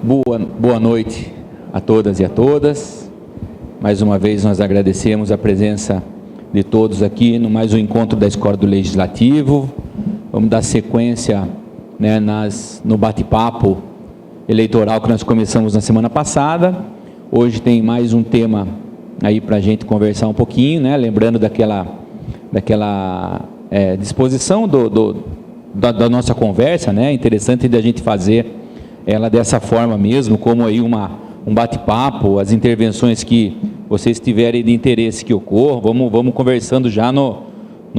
Boa noite a todas e a todas. Mais uma vez nós agradecemos a presença de todos aqui no mais um encontro da Escola do Legislativo. Vamos dar sequência, né, no bate-papo eleitoral que nós começamos na semana passada. Hoje tem mais um tema aí para a gente conversar um pouquinho, né, lembrando daquela disposição da nossa conversa, né, interessante da gente fazer ela dessa forma mesmo, como aí um bate-papo, as intervenções que vocês tiverem de interesse que ocorram, vamos conversando já no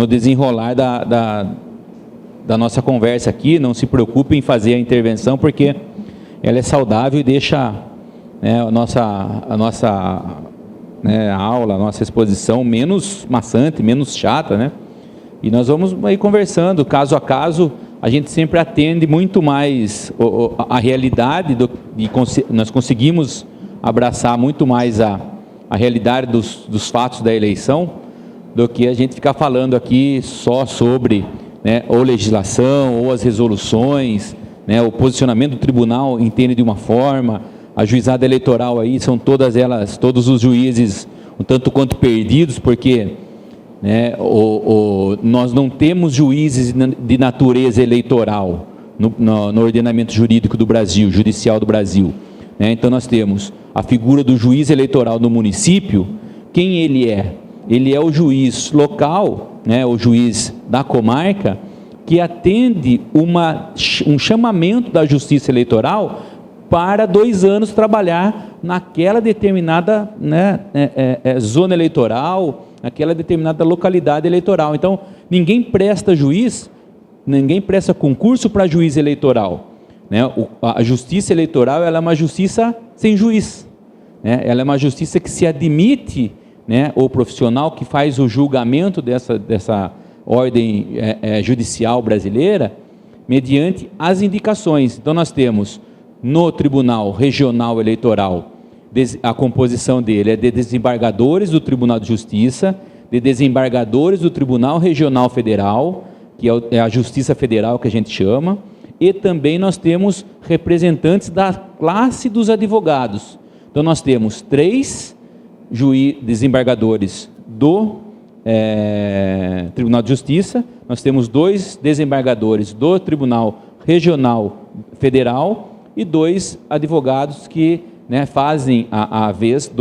desenrolar da nossa conversa aqui. Não se preocupe em fazer a intervenção, porque ela é saudável e deixa, né, a nossa né, aula, a nossa exposição menos maçante, menos chata, né? E nós vamos aí conversando, caso a caso. A gente sempre atende muito mais a realidade, nós conseguimos abraçar muito mais a realidade dos fatos da eleição, do que a gente ficar falando aqui só sobre, né, ou legislação, ou as resoluções, né, o posicionamento do tribunal entende de uma forma, a juizada eleitoral aí são todos os juízes um tanto quanto perdidos, porque... né, nós não temos juízes de natureza eleitoral no ordenamento jurídico do Brasil, judicial do Brasil, né? Então nós temos a figura do juiz eleitoral no município. Quem ele é? Ele é o juiz local, né, o juiz da comarca, que atende um chamamento da Justiça Eleitoral para 2 anos trabalhar naquela determinada, né, zona eleitoral, naquela determinada localidade eleitoral. Então, ninguém presta concurso para juiz eleitoral, né? A justiça eleitoral, ela é uma justiça sem juiz, né? Ela é uma justiça que se admite, né, o profissional que faz o julgamento dessa ordem judicial brasileira, mediante as indicações. Então, nós temos no Tribunal Regional Eleitoral, a composição dele é de desembargadores do Tribunal de Justiça, de desembargadores do Tribunal Regional Federal, que é a Justiça Federal que a gente chama, e também nós temos representantes da classe dos advogados. Então nós temos 3 desembargadores do Tribunal de Justiça, nós temos 2 desembargadores do Tribunal Regional Federal e 2 advogados que, né, fazem a vez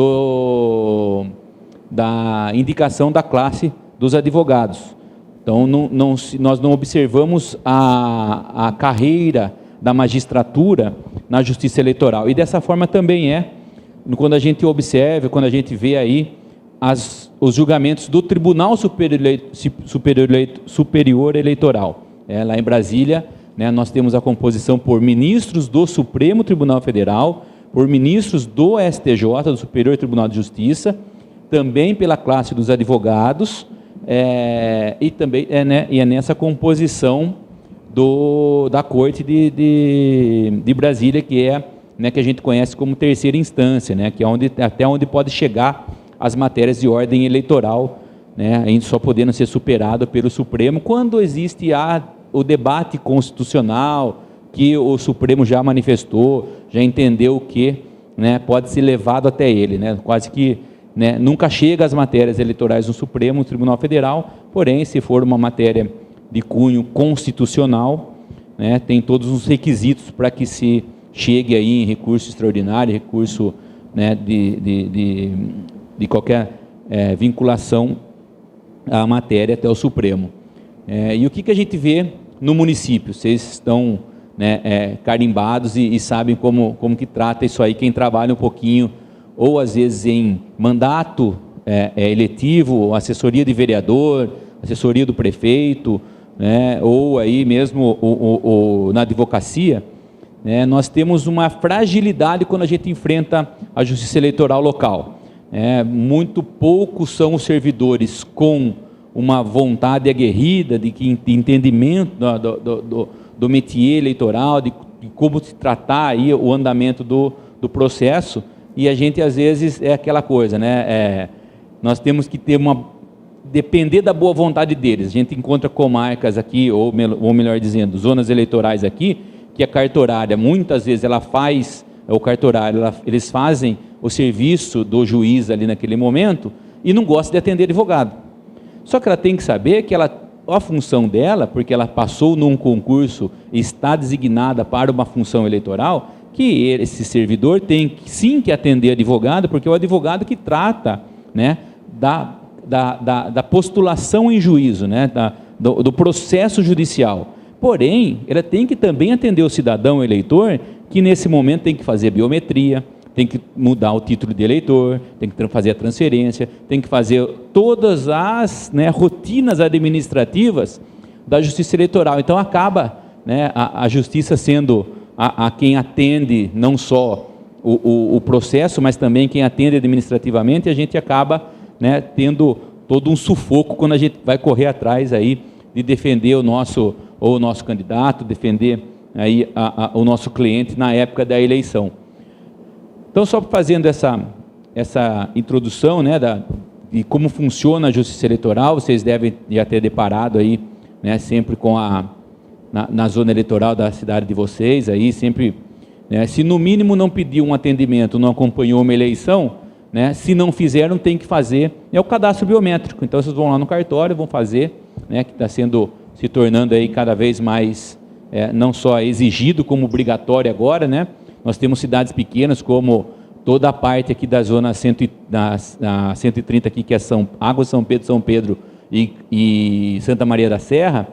da indicação da classe dos advogados. Então, nós não observamos a carreira da magistratura na justiça eleitoral. E dessa forma também quando a gente observa, quando a gente vê aí os julgamentos do Tribunal Superior Eleitoral. Lá em Brasília, né, nós temos a composição por ministros do Supremo Tribunal Federal, por ministros do STJ, do Superior Tribunal de Justiça, também pela classe dos advogados, e também é nessa composição da Corte de Brasília, que né, que a gente conhece como terceira instância, né, que é até onde pode chegar as matérias de ordem eleitoral, né, ainda só podendo ser superado pelo Supremo, quando existe o debate constitucional, que o Supremo já manifestou, já entendeu que, né, pode ser levado até ele, né, quase que, né, nunca chega às matérias eleitorais do Supremo Tribunal Federal, porém, se for uma matéria de cunho constitucional, né, tem todos os requisitos para que se chegue aí em recurso extraordinário, recurso, né, de qualquer vinculação à matéria até o Supremo. E o que a gente vê no município? Vocês estão, né, carimbados e sabem como que trata isso aí, quem trabalha um pouquinho, ou às vezes em mandato eletivo, assessoria de vereador, assessoria do prefeito, né, ou aí mesmo na advocacia, né, nós temos uma fragilidade quando a gente enfrenta a justiça eleitoral local. Muito poucos são os servidores com uma vontade aguerrida, de entendimento do métier eleitoral, de como se tratar aí o andamento do processo, e a gente às vezes aquela coisa, né, nós temos que ter depender da boa vontade deles. A gente encontra comarcas aqui, ou melhor dizendo, zonas eleitorais aqui, que a cartorária muitas vezes ela faz o cartorário, eles fazem o serviço do juiz ali naquele momento e não gosta de atender advogado. Só que ela tem que saber que a função dela, porque ela passou num concurso e está designada para uma função eleitoral, que esse servidor tem sim que atender advogado, porque é o advogado que trata, né, da postulação em juízo, né, do processo judicial. Porém, ela tem que também atender o cidadão eleitor, que nesse momento tem que fazer biometria, tem que mudar o título de eleitor, tem que fazer a transferência, tem que fazer todas as, né, rotinas administrativas da Justiça Eleitoral. Então acaba, né, a Justiça sendo a quem atende não só o processo, mas também quem atende administrativamente, e a gente acaba, né, tendo todo um sufoco quando a gente vai correr atrás aí de defender o nosso candidato, defender aí o nosso cliente na época da eleição. Então, só fazendo essa introdução, né, de como funciona a Justiça Eleitoral, vocês devem já ter deparado aí, né, sempre com na zona eleitoral da cidade de vocês, aí sempre, né, se no mínimo não pediu um atendimento, não acompanhou uma eleição, né, se não fizeram, tem que fazer, é o cadastro biométrico. Então, vocês vão lá no cartório, vão fazer, né, que está se tornando aí cada vez mais, não só exigido como obrigatório agora, né. Nós temos cidades pequenas, como toda a parte aqui da zona 130 aqui, que é Águas São Pedro e Santa Maria da Serra,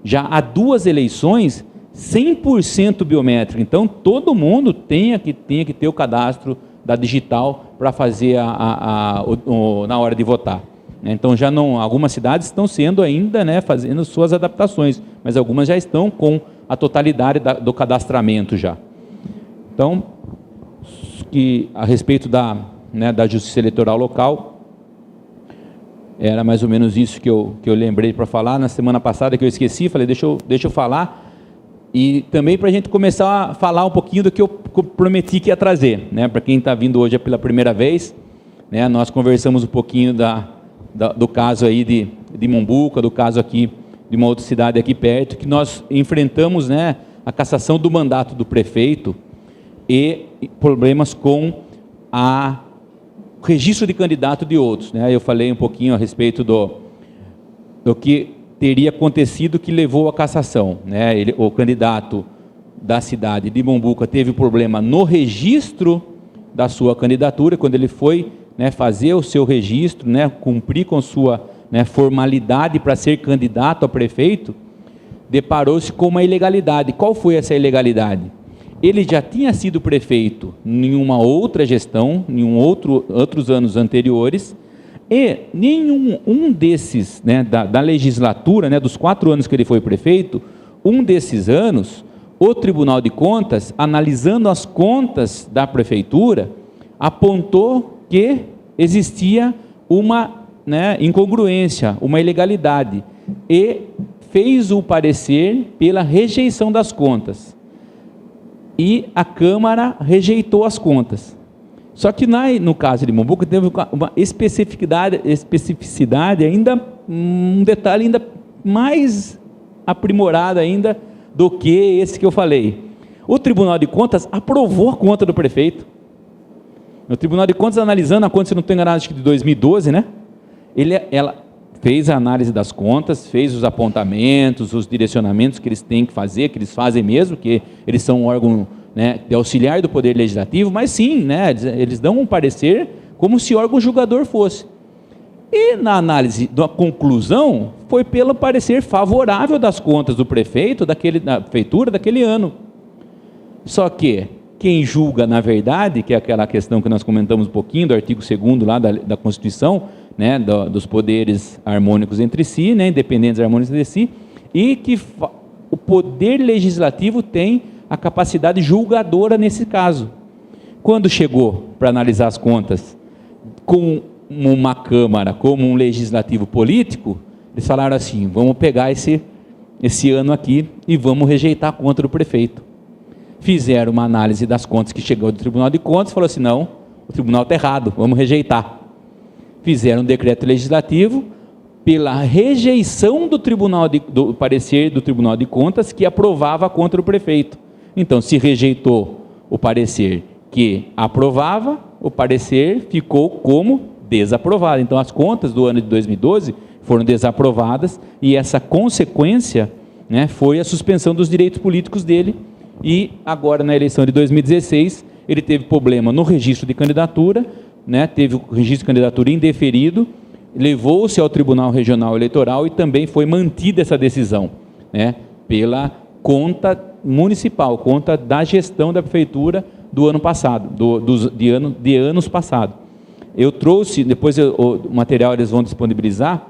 já há 2 eleições 100% biométrico. Então, todo mundo tem que ter o cadastro da digital para fazer na hora de votar. Então, já não, algumas cidades estão sendo ainda, né, fazendo suas adaptações, mas algumas já estão com a totalidade do cadastramento já. Então, a respeito da Justiça Eleitoral local, era mais ou menos isso que eu lembrei para falar na semana passada, que eu esqueci, falei, deixa eu falar, e também para a gente começar a falar um pouquinho do que eu prometi que ia trazer, né, para quem está vindo hoje pela primeira vez, né, nós conversamos um pouquinho do caso aí de Mombuca, do caso aqui de uma outra cidade aqui perto, que nós enfrentamos, né, a cassação do mandato do prefeito, e problemas com o registro de candidato de outros, né? Eu falei um pouquinho a respeito do que teria acontecido que levou à cassação, né? O candidato da cidade de Mombuca teve problema no registro da sua candidatura, quando ele foi, né, fazer o seu registro, né, cumprir com sua, né, formalidade para ser candidato a prefeito, deparou-se com uma ilegalidade. Qual foi essa ilegalidade? Ele já tinha sido prefeito em uma outra gestão, em outros anos anteriores, e nenhum desses, né, da legislatura, né, dos 4 anos que ele foi prefeito, um desses anos, o Tribunal de Contas, analisando as contas da prefeitura, apontou que existia uma, né, incongruência, uma ilegalidade, e fez o parecer pela rejeição das contas. E a Câmara rejeitou as contas. Só que no caso de Mombuca teve uma especificidade ainda, um detalhe ainda mais aprimorado ainda do que esse que eu falei. O Tribunal de Contas aprovou a conta do prefeito. O Tribunal de Contas, analisando a conta, se não estou enganado, acho que de 2012, né? Ela fez a análise das contas, fez os apontamentos, os direcionamentos que eles têm que fazer, que eles fazem mesmo, que eles são um órgão, né, de auxiliar do Poder Legislativo, mas sim, né, eles dão um parecer como se órgão julgador fosse. E na análise da conclusão, foi pelo parecer favorável das contas do prefeito, da prefeitura daquele ano. Só que quem julga, na verdade, que é aquela questão que nós comentamos um pouquinho, do artigo 2º lá da Constituição, né, dos poderes harmônicos entre si, né, independentes harmônicos entre si, e que o Poder Legislativo tem a capacidade julgadora nesse caso. Quando chegou para analisar as contas com uma Câmara, como um Legislativo político, eles falaram assim, vamos pegar esse ano aqui e vamos rejeitar a conta do prefeito. Fizeram uma análise das contas que chegou do Tribunal de Contas, falou assim, não, o tribunal está errado, vamos rejeitar. Fizeram um decreto legislativo pela rejeição do parecer do Tribunal de Contas, que aprovava a conta do prefeito. Então, se rejeitou o parecer que aprovava, o parecer ficou como desaprovado. Então, as contas do ano de 2012 foram desaprovadas e essa consequência, né, foi a suspensão dos direitos políticos dele. E agora, na eleição de 2016, ele teve problema no registro de candidatura, né, teve o registro de candidatura indeferido, levou-se ao Tribunal Regional Eleitoral e também foi mantida essa decisão, né, pela conta municipal, conta da gestão da prefeitura do ano passado, de anos passados. Eu trouxe, depois o material eles vão disponibilizar,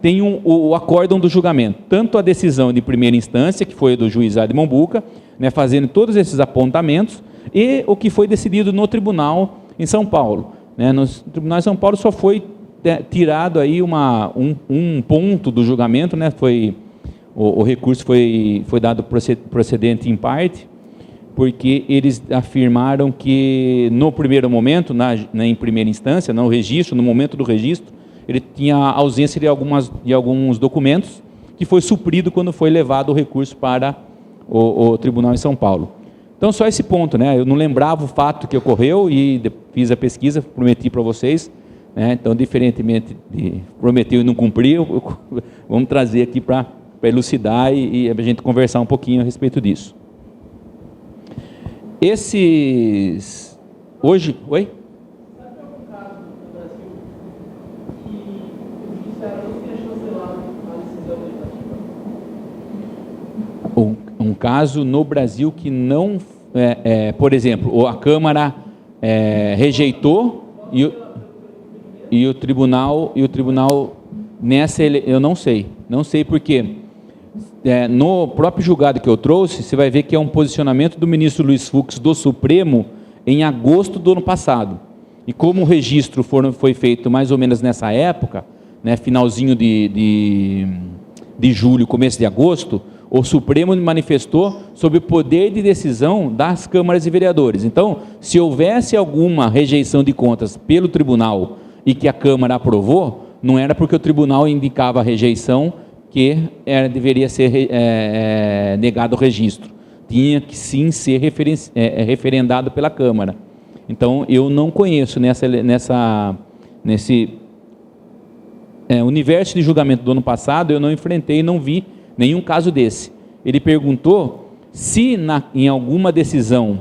tem o acórdão do julgamento, tanto a decisão de primeira instância, que foi do juiz Ademon Buca, né, fazendo todos esses apontamentos, e o que foi decidido no tribunal em São Paulo. Né, no tribunal de São Paulo só foi tirado aí um ponto do julgamento, né, o recurso foi dado procedente em parte, porque eles afirmaram que no primeiro momento, em primeira instância, no registro, no momento do registro, ele tinha ausência de alguns documentos, que foi suprido quando foi levado o recurso para o Tribunal em São Paulo. Então, só esse ponto, né? Eu não lembrava o fato que ocorreu e fiz a pesquisa, prometi para vocês, né? Então, diferentemente de prometeu e não cumpriu, vamos trazer aqui para elucidar e a gente conversar um pouquinho a respeito disso. Hoje... Oi? Um caso no Brasil que não, por exemplo, a Câmara rejeitou e o tribunal nessa eu não sei porque no próprio julgado que eu trouxe, você vai ver que é um posicionamento do ministro Luiz Fux do Supremo em agosto do ano passado. E como o registro foi feito mais ou menos nessa época, né, finalzinho de julho, começo de agosto, o Supremo manifestou sobre o poder de decisão das câmaras de vereadores. Então, se houvesse alguma rejeição de contas pelo tribunal e que a Câmara aprovou, não era porque o tribunal indicava a rejeição que deveria ser negado o registro. Tinha que sim ser referendado pela Câmara. Então, eu não conheço nesse universo de julgamento do ano passado, eu não enfrentei, não vi nenhum caso desse. Ele perguntou se em alguma decisão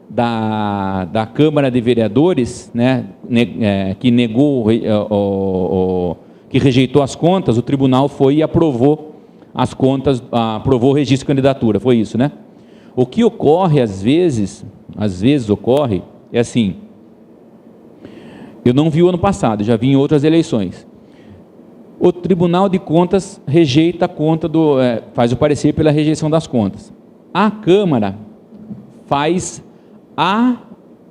da Câmara de Vereadores, né, que negou, que rejeitou as contas, o tribunal foi e aprovou as contas, aprovou o registro de candidatura, foi isso, né? O que ocorre às vezes ocorre, é assim, eu não vi o ano passado, já vi em outras eleições. O Tribunal de Contas rejeita a conta faz o parecer pela rejeição das contas. A Câmara faz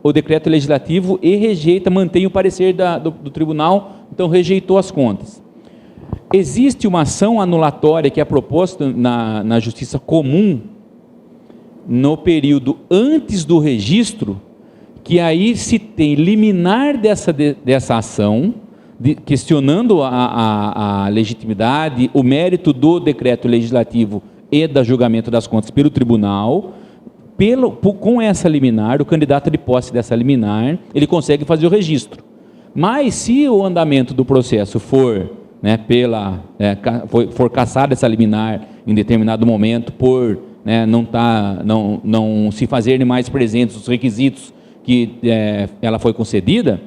o decreto legislativo e rejeita, mantém o parecer do tribunal, então rejeitou as contas. Existe uma ação anulatória que é proposta na Justiça Comum, no período antes do registro, que aí se tem liminar dessa ação, questionando a legitimidade, o mérito do decreto legislativo e do julgamento das contas pelo tribunal. Com essa liminar, o candidato de posse dessa liminar, ele consegue fazer o registro. Mas se o andamento do processo for, né, for cassada essa liminar em determinado momento por, né, não se fazerem mais presentes os requisitos que ela foi concedida,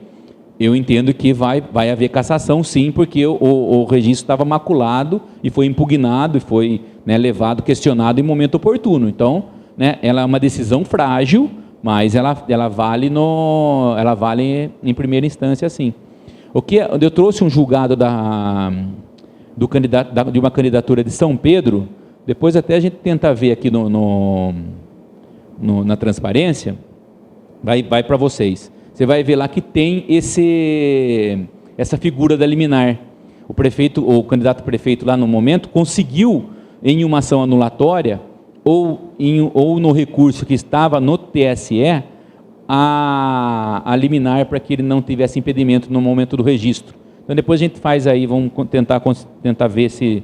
eu entendo que vai haver cassação sim, porque o registro estava maculado e foi impugnado e foi, né, levado, questionado em momento oportuno. Então, né, ela é uma decisão frágil, mas ela vale em primeira instância sim. Eu trouxe um julgado de uma candidatura de São Pedro, depois até a gente tenta ver aqui na transparência, vai para vocês. Você vai ver lá que tem essa figura da liminar. O candidato prefeito lá no momento conseguiu, em uma ação anulatória, ou no recurso que estava no TSE, a liminar para que ele não tivesse impedimento no momento do registro. Então depois a gente faz aí, vamos tentar ver se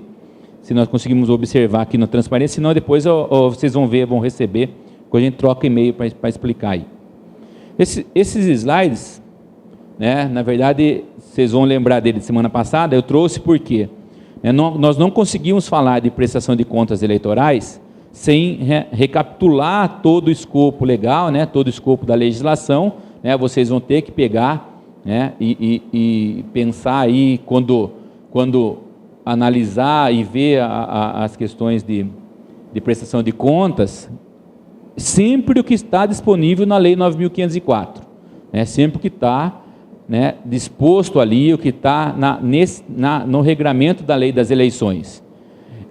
nós conseguimos observar aqui na transparência, senão depois vocês vão receber, quando a gente troca e-mail para explicar aí. Esses slides, né, na verdade, vocês vão lembrar dele de semana passada, eu trouxe porque nós não conseguimos falar de prestação de contas eleitorais sem recapitular todo o escopo legal, né, todo o escopo da legislação, né, vocês vão ter que pegar, né, e pensar aí, quando analisar e ver as questões de prestação de contas, sempre o que está disponível na Lei 9.504, né, sempre o que está, né, disposto ali, o que está no regramento da Lei das Eleições.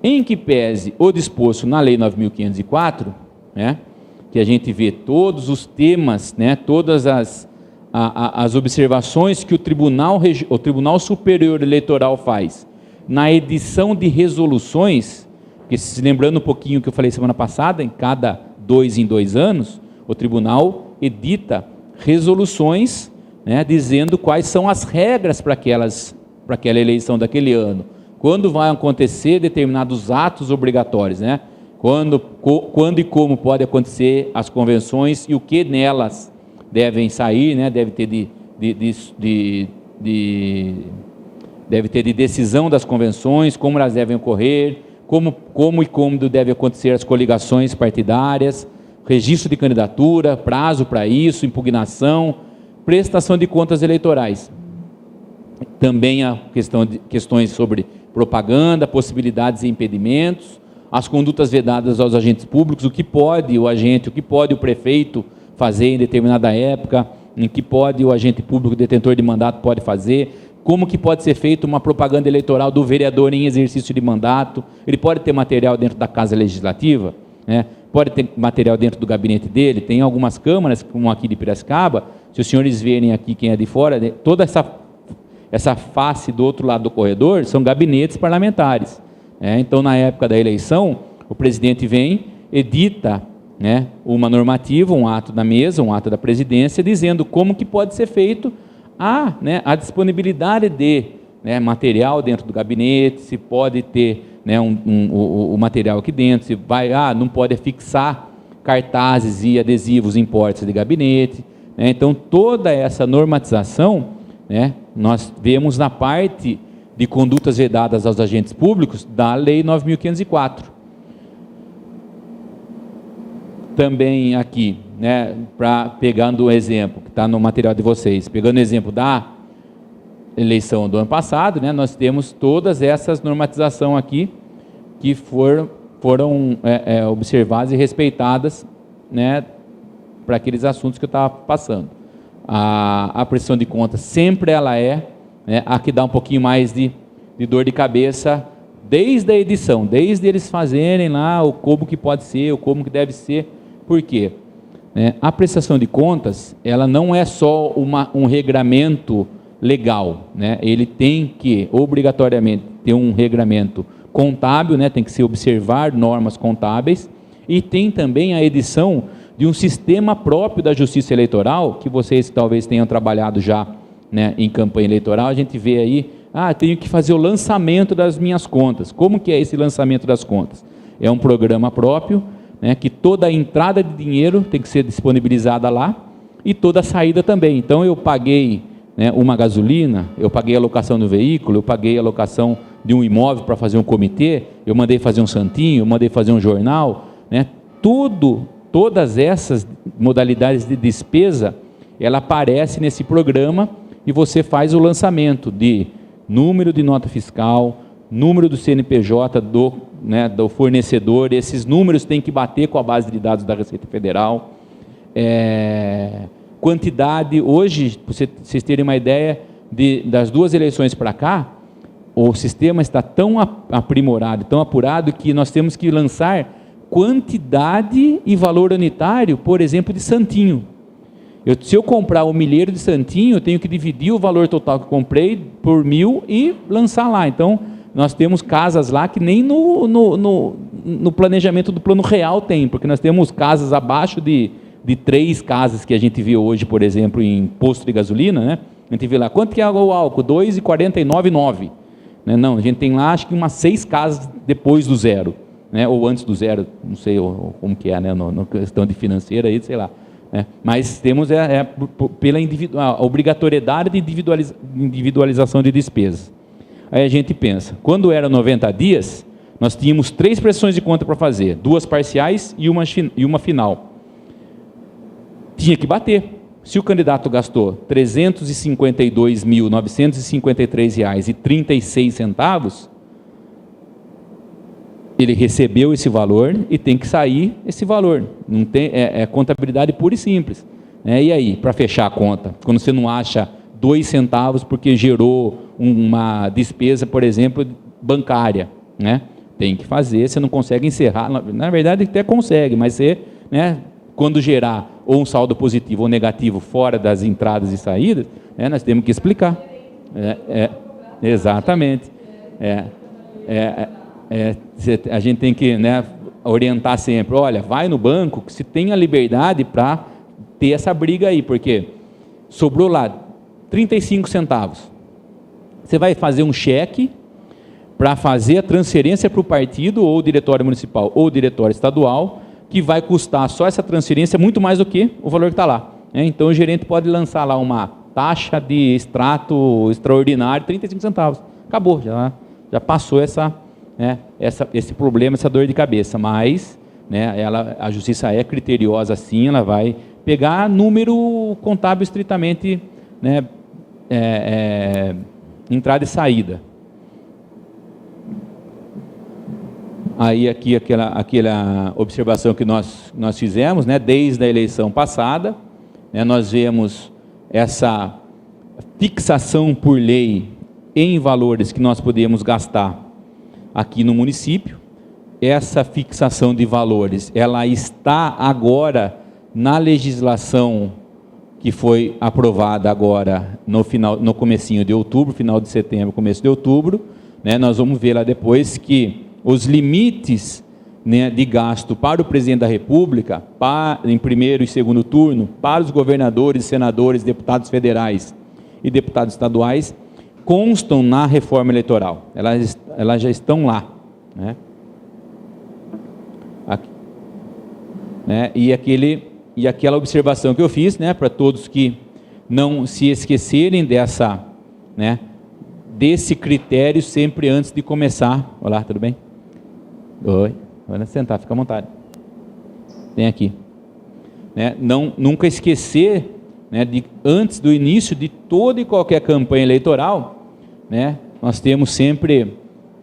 Em que pese o disposto na Lei 9.504, né, que a gente vê todos os temas, né, todas as observações que o Tribunal Superior Eleitoral faz na edição de resoluções, porque se lembrando um pouquinho que eu falei semana passada, em cada 2 em 2 anos, o tribunal edita resoluções, né, dizendo quais são as regras para aquela eleição daquele ano, quando vai acontecer determinados atos obrigatórios, né, quando e como pode acontecer as convenções e o que nelas devem sair, né, deve ter de decisão das convenções, como elas devem ocorrer, como e quando devem acontecer as coligações partidárias, registro de candidatura, prazo para isso, impugnação, prestação de contas eleitorais. Também a questões sobre propaganda, possibilidades e impedimentos, as condutas vedadas aos agentes públicos, o que pode o agente, o que pode o prefeito fazer em determinada época, em que pode o agente público detentor de mandato pode fazer, como que pode ser feita uma propaganda eleitoral do vereador em exercício de mandato, ele pode ter material dentro da Casa Legislativa, né? Pode ter material dentro do gabinete dele, tem algumas câmaras, como aqui de Piracicaba, se os senhores verem aqui quem é de fora, toda essa face do outro lado do corredor são gabinetes parlamentares, né? Então, na época da eleição, o presidente vem, edita, né, uma normativa, um ato da mesa, um ato da presidência, dizendo como que pode ser feito a disponibilidade de, né, material dentro do gabinete, se pode ter, né, o material aqui dentro, se vai, não pode fixar cartazes e adesivos em portas de gabinete, né? Então, toda essa normatização, né, nós vemos na parte de condutas vedadas aos agentes públicos da Lei 9.504. Também aqui, né, pegando o exemplo que está no material de vocês, pegando o exemplo da eleição do ano passado, né, nós temos todas essas normatizações aqui que foram observadas e respeitadas, né, para aqueles assuntos que eu estava passando. A prestação de contas sempre ela é, né, a que dá um pouquinho mais de dor de cabeça desde a edição, desde eles fazerem lá o como que pode ser, o como que deve ser. Por quê? A prestação de contas, ela não é só um regramento legal, né? Ele tem que, obrigatoriamente, ter um regramento contábil, né? Tem que se observar normas contábeis, e tem também a edição de um sistema próprio da Justiça Eleitoral, que vocês talvez tenham trabalhado já, né, em campanha eleitoral. A gente vê aí, tenho que fazer o lançamento das minhas contas. Como que é esse lançamento das contas? É um programa próprio, né, que toda a entrada de dinheiro tem que ser disponibilizada lá, e toda a saída também. Então, eu paguei, né, uma gasolina, eu paguei a locação do veículo, eu paguei a locação de um imóvel para fazer um comitê, eu mandei fazer um santinho, eu mandei fazer um jornal, né, todas essas modalidades de despesa, ela aparece nesse programa, e você faz o lançamento de número de nota fiscal, número do CNPJ do fornecedor. Esses números têm que bater com a base de dados da Receita Federal, quantidade. Hoje, para vocês terem uma ideia, das 2 eleições para cá, o sistema está tão aprimorado, tão apurado, que nós temos que lançar quantidade e valor unitário, por exemplo, de santinho. Se eu comprar um milheiro de santinho, eu tenho que dividir o valor total que eu comprei por 1.000 e lançar lá. Então, nós temos casas lá que nem no planejamento do plano real tem, porque nós temos casas abaixo de 3 casas que a gente vê hoje, por exemplo, em posto de gasolina, né? A gente vê lá, quanto que é o álcool? 2,49,9. Né? Não, a gente tem lá, acho que umas 6 casas depois do zero, né? Ou antes do zero, não sei como que é, né? Na questão de financeira aí, sei lá. né? Mas temos pela a obrigatoriedade de individualização de despesas. Aí a gente pensa, quando era 90 dias, nós tínhamos 3 prestações de conta para fazer, 2 parciais e uma final. Tinha que bater. Se o candidato gastou R$ 352.953,36, ele recebeu esse valor e tem que sair esse valor. Não tem, contabilidade pura e simples, né? E aí, para fechar a conta, quando você não acha 2 centavos porque gerou uma despesa, por exemplo, bancária, né? Tem que fazer, você não consegue encerrar, na verdade até consegue, mas você, né, quando gerar ou um saldo positivo ou negativo fora das entradas e saídas, nós temos que explicar. Exatamente. A gente tem que, né, orientar sempre, olha, vai no banco que se tem a liberdade para ter essa briga aí, porque sobrou lá 35 centavos. Você vai fazer um cheque para fazer a transferência para o partido, ou diretório municipal, ou diretório estadual, que vai custar só essa transferência muito mais do que o valor que está lá. Então o gerente pode lançar lá uma taxa de extrato extraordinário, 35 centavos. Acabou, já passou esse problema, essa dor de cabeça. Mas, né, a justiça é criteriosa sim, ela vai pegar número contábil estritamente, né, entrada e saída. Aí aqui aquela observação que nós fizemos, né, desde a eleição passada, né, nós vemos essa fixação por lei em valores que nós podemos gastar aqui no município. Essa fixação de valores, ela está agora na legislação que foi aprovada agora no comecinho de outubro, final de setembro, começo de outubro, né, nós vamos ver lá depois que os limites, né, de gasto para o presidente da República, em primeiro e segundo turno, para os governadores, senadores, deputados federais e deputados estaduais, constam na reforma eleitoral. Elas já estão lá, né? Aqui, né? E aquela observação que eu fiz, né, para todos que não se esquecerem desse critério sempre antes de começar. Olá, tudo bem? Oi, vai sentar, fica à vontade. Tem aqui. Né? Nunca esquecer, né, antes do início de toda e qualquer campanha eleitoral, né, nós temos sempre,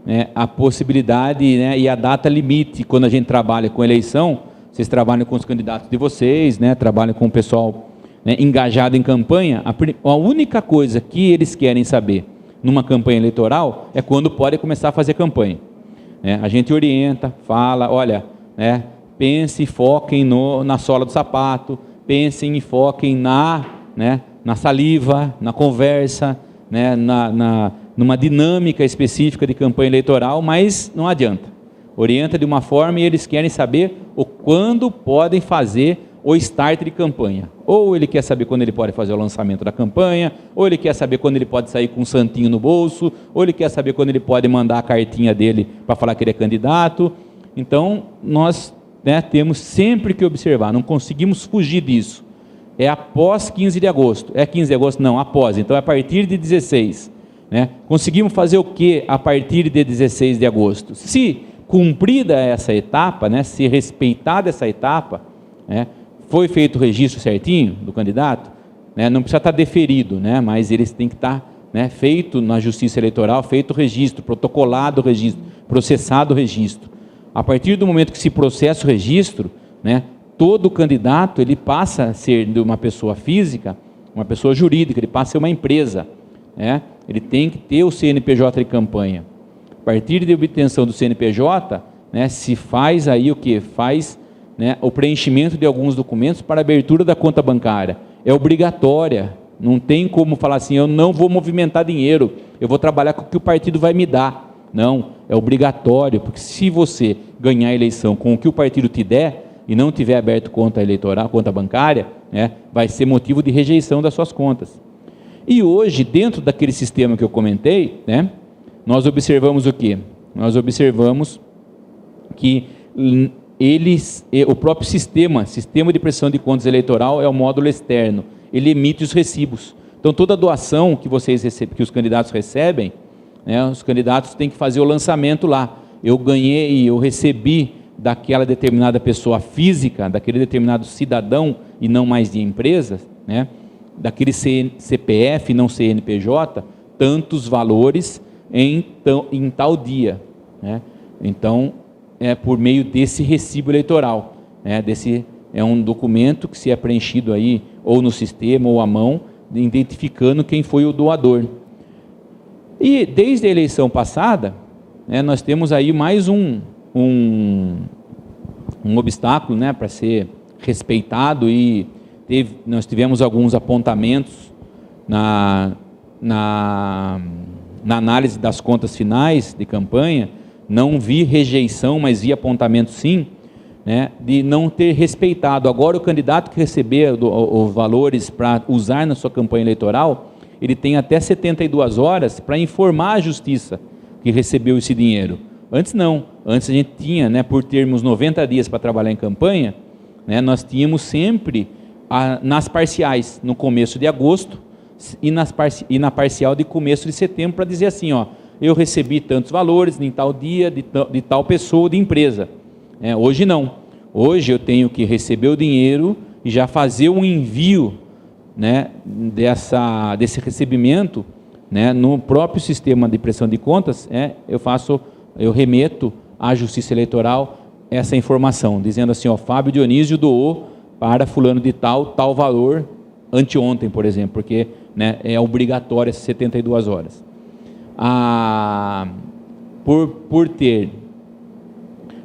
né, a possibilidade, né, e a data limite. Quando a gente trabalha com eleição, vocês trabalham com os candidatos de vocês, né, trabalham com o pessoal, né, engajado em campanha. A única coisa que eles querem saber numa campanha eleitoral é quando pode começar a fazer campanha. A gente orienta, fala, olha, né, pensem e foquem na sola do sapato, pensem e foquem na saliva, na conversa, né, numa dinâmica específica de campanha eleitoral, mas não adianta. Orienta de uma forma e eles querem saber quando podem fazer o start de campanha. Ou ele quer saber quando ele pode fazer o lançamento da campanha, ou ele quer saber quando ele pode sair com um santinho no bolso, ou ele quer saber quando ele pode mandar a cartinha dele para falar que ele é candidato. Então, nós, né, temos sempre que observar, não conseguimos fugir disso. É após 15 de agosto. É 15 de agosto? Não, após. Então, é a partir de 16. Né? Conseguimos fazer o que a partir de 16 de agosto? Se cumprida essa etapa, né, se respeitada essa etapa, né, foi feito o registro certinho do candidato, né, não precisa estar deferido, né, mas eles têm que estar, né, feito na Justiça Eleitoral, feito o registro, protocolado o registro, processado o registro. A partir do momento que se processa o registro, né, todo candidato ele passa a ser de uma pessoa física, uma pessoa jurídica, ele passa a ser uma empresa, né, ele tem que ter o CNPJ de campanha. A partir de obtenção do CNPJ, né, se faz aí o que? Faz, né, o preenchimento de alguns documentos para abertura da conta bancária. É obrigatória, não tem como falar assim, eu não vou movimentar dinheiro, eu vou trabalhar com o que o partido vai me dar. Não, é obrigatório, porque se você ganhar a eleição com o que o partido te der, e não tiver aberto conta eleitoral, conta bancária, né, vai ser motivo de rejeição das suas contas. E hoje, dentro daquele sistema que eu comentei, né, nós observamos o quê? Nós observamos que o próprio sistema de prestação de contas eleitoral é o módulo externo, ele emite os recibos. Então, toda doação que que os candidatos recebem, né, os candidatos têm que fazer o lançamento lá. Eu recebi daquela determinada pessoa física, daquele determinado cidadão e não mais de empresas, né, daquele CPF, não CNPJ, tantos valores em tal dia, né? Então, é por meio desse recibo eleitoral, né? É um documento que se é preenchido aí, ou no sistema, ou à mão, identificando quem foi o doador. E desde a eleição passada, né, nós temos aí mais um obstáculo, né, para ser respeitado, e nós tivemos alguns apontamentos na análise das contas finais de campanha. Não vi rejeição, mas vi apontamento sim, né, de não ter respeitado. Agora, o candidato que receber os valores para usar na sua campanha eleitoral, ele tem até 72 horas para informar a justiça que recebeu esse dinheiro. Antes não, antes a gente tinha, né, por termos 90 dias para trabalhar em campanha, né, nós tínhamos sempre nas parciais, no começo de agosto, e na parcial de começo de setembro, para dizer assim, ó, eu recebi tantos valores em tal dia, de tal pessoa, de empresa. Hoje não. Hoje eu tenho que receber o dinheiro e já fazer um envio, né, desse recebimento, né, no próprio sistema de prestação de contas. Eu remeto à Justiça Eleitoral essa informação, dizendo assim, ó, Fábio Dionísio doou para fulano de tal valor anteontem, por exemplo, porque, né, é obrigatório essas 72 horas. Por ter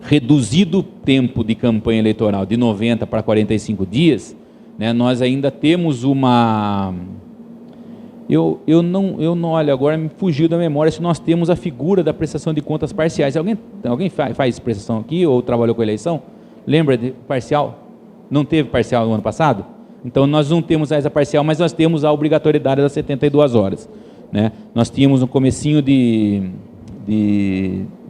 reduzido o tempo de campanha eleitoral de 90 para 45 dias, né, nós ainda temos uma... Eu não olho, agora me fugiu da memória se nós temos a figura da prestação de contas parciais. Alguém faz prestação aqui ou trabalhou com eleição? Lembra de parcial? Não teve parcial no ano passado? Então, nós não temos essa parcial, mas nós temos a obrigatoriedade das 72 horas. Né? Nós tínhamos no comecinho de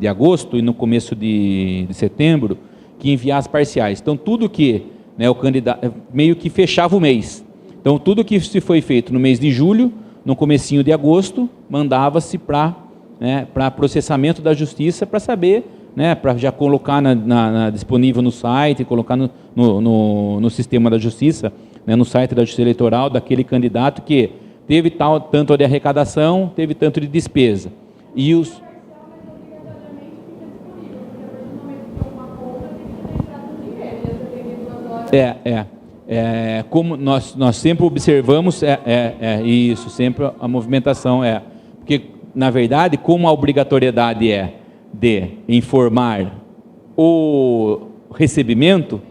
agosto e no começo de setembro que enviar as parciais. Então, tudo que, né, o candidato meio que fechava o mês. Então, tudo que se foi feito no mês de julho, no comecinho de agosto, mandava-se para processamento da justiça, para saber, né, para já colocar disponível no site, colocar no sistema da justiça, né, no site da Justiça Eleitoral, daquele candidato que teve tanto de arrecadação, teve tanto de despesa. E os... como nós sempre observamos, isso, sempre a movimentação porque, na verdade, como a obrigatoriedade é de informar o recebimento,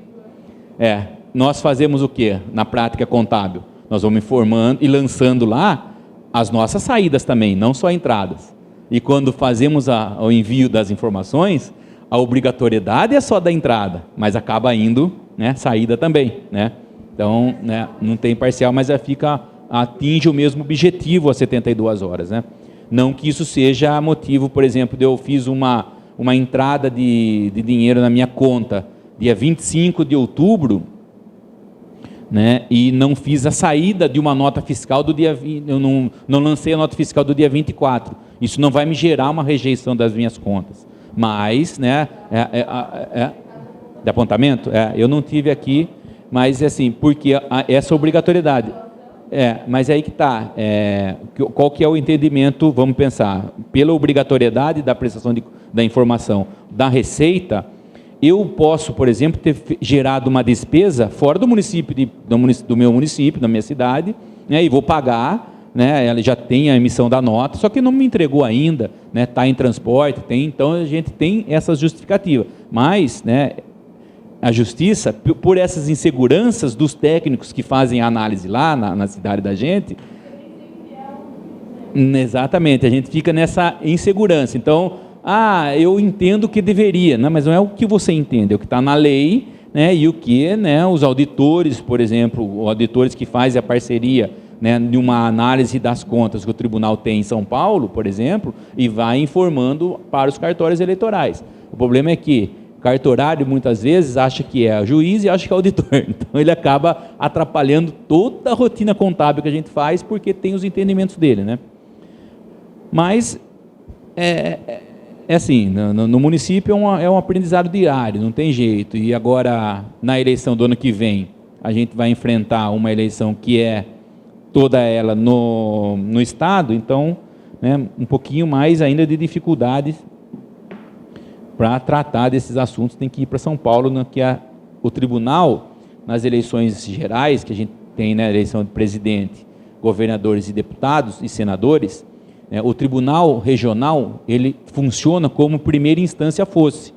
nós fazemos o quê? Na prática contábil, nós vamos informando e lançando lá as nossas saídas também, não só entradas. E quando fazemos o envio das informações, a obrigatoriedade é só da entrada, mas acaba indo, né, saída também, né? Então, né, não tem parcial, mas atinge o mesmo objetivo às 72 horas, né? Não que isso seja motivo, por exemplo, de eu fiz uma entrada de dinheiro na minha conta dia 25 de outubro, né, e não fiz a saída de uma nota fiscal do dia 20, eu não lancei a nota fiscal do dia 24. Isso não vai me gerar uma rejeição das minhas contas. Mas, né, de apontamento? Eu não tive aqui, mas assim, porque essa obrigatoriedade. Mas aí que está. Qual que é o entendimento, vamos pensar, pela obrigatoriedade da prestação da informação da Receita, eu posso, por exemplo, ter gerado uma despesa fora do município, do meu município, da minha cidade, né, e vou pagar, né, ela já tem a emissão da nota, só que não me entregou ainda, né, está em transporte, então a gente tem essas justificativas. Mas, né, a justiça, por essas inseguranças dos técnicos que fazem a análise lá na cidade da gente, exatamente, a gente fica nessa insegurança. Então, eu entendo que deveria, não, mas não é o que você entende, é o que está na lei, né, e o que, né, os auditores, por exemplo, os auditores que fazem a parceria, né, de uma análise das contas que o tribunal tem em São Paulo, por exemplo, e vai informando para os cartórios eleitorais. O problema é que cartorário muitas vezes acha que é juiz e acha que é auditor, então ele acaba atrapalhando toda a rotina contábil que a gente faz, porque tem os entendimentos dele, né? Mas é assim, no município é um aprendizado diário, não tem jeito. E agora, na eleição do ano que vem, a gente vai enfrentar uma eleição que é toda ela no Estado, então, né, um pouquinho mais ainda de dificuldades para tratar desses assuntos, tem que ir para São Paulo, que o tribunal, nas eleições gerais, que a gente tem, né, eleição de presidente, governadores e deputados e senadores, o tribunal regional, ele funciona como primeira instância fosse.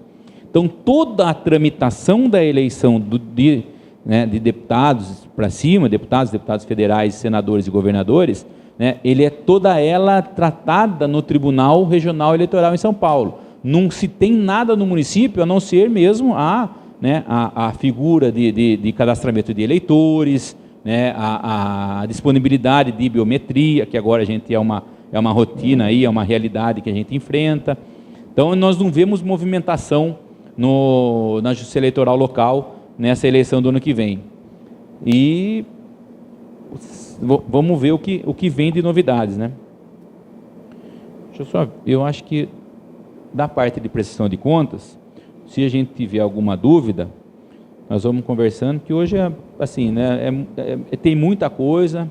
Então, toda a tramitação da eleição de deputados para cima, deputados federais, senadores e governadores, né, ele é toda ela tratada no Tribunal Regional Eleitoral em São Paulo. Não se tem nada no município, a não ser mesmo a figura de cadastramento de eleitores, né, a disponibilidade de biometria, que agora a gente é uma rotina aí, é uma realidade que a gente enfrenta. Então, nós não vemos movimentação na Justiça Eleitoral local nessa eleição do ano que vem. E vamos ver o que vem de novidades, né? Eu acho que da parte de prestação de contas, se a gente tiver alguma dúvida, nós vamos conversando, que hoje é assim, né? Tem muita coisa.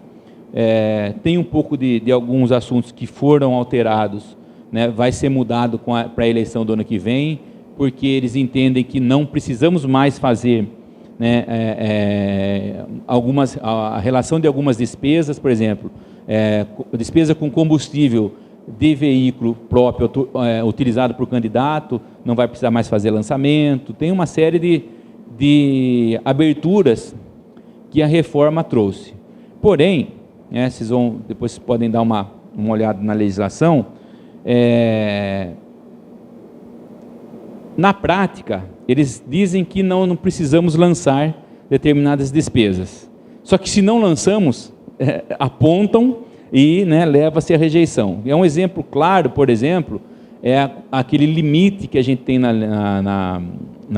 Tem um pouco de alguns assuntos que foram alterados, né, vai ser mudado para a eleição do ano que vem, porque eles entendem que não precisamos mais fazer, né, a relação de algumas despesas, por exemplo, despesa com combustível de veículo próprio utilizado por candidato, não vai precisar mais fazer lançamento, tem uma série de aberturas que a reforma trouxe. Porém, depois podem dar uma olhada na legislação, na prática, eles dizem que não precisamos lançar determinadas despesas. Só que se não lançamos, apontam e, né, leva-se à rejeição. Um exemplo claro, por exemplo, é aquele limite que a gente tem na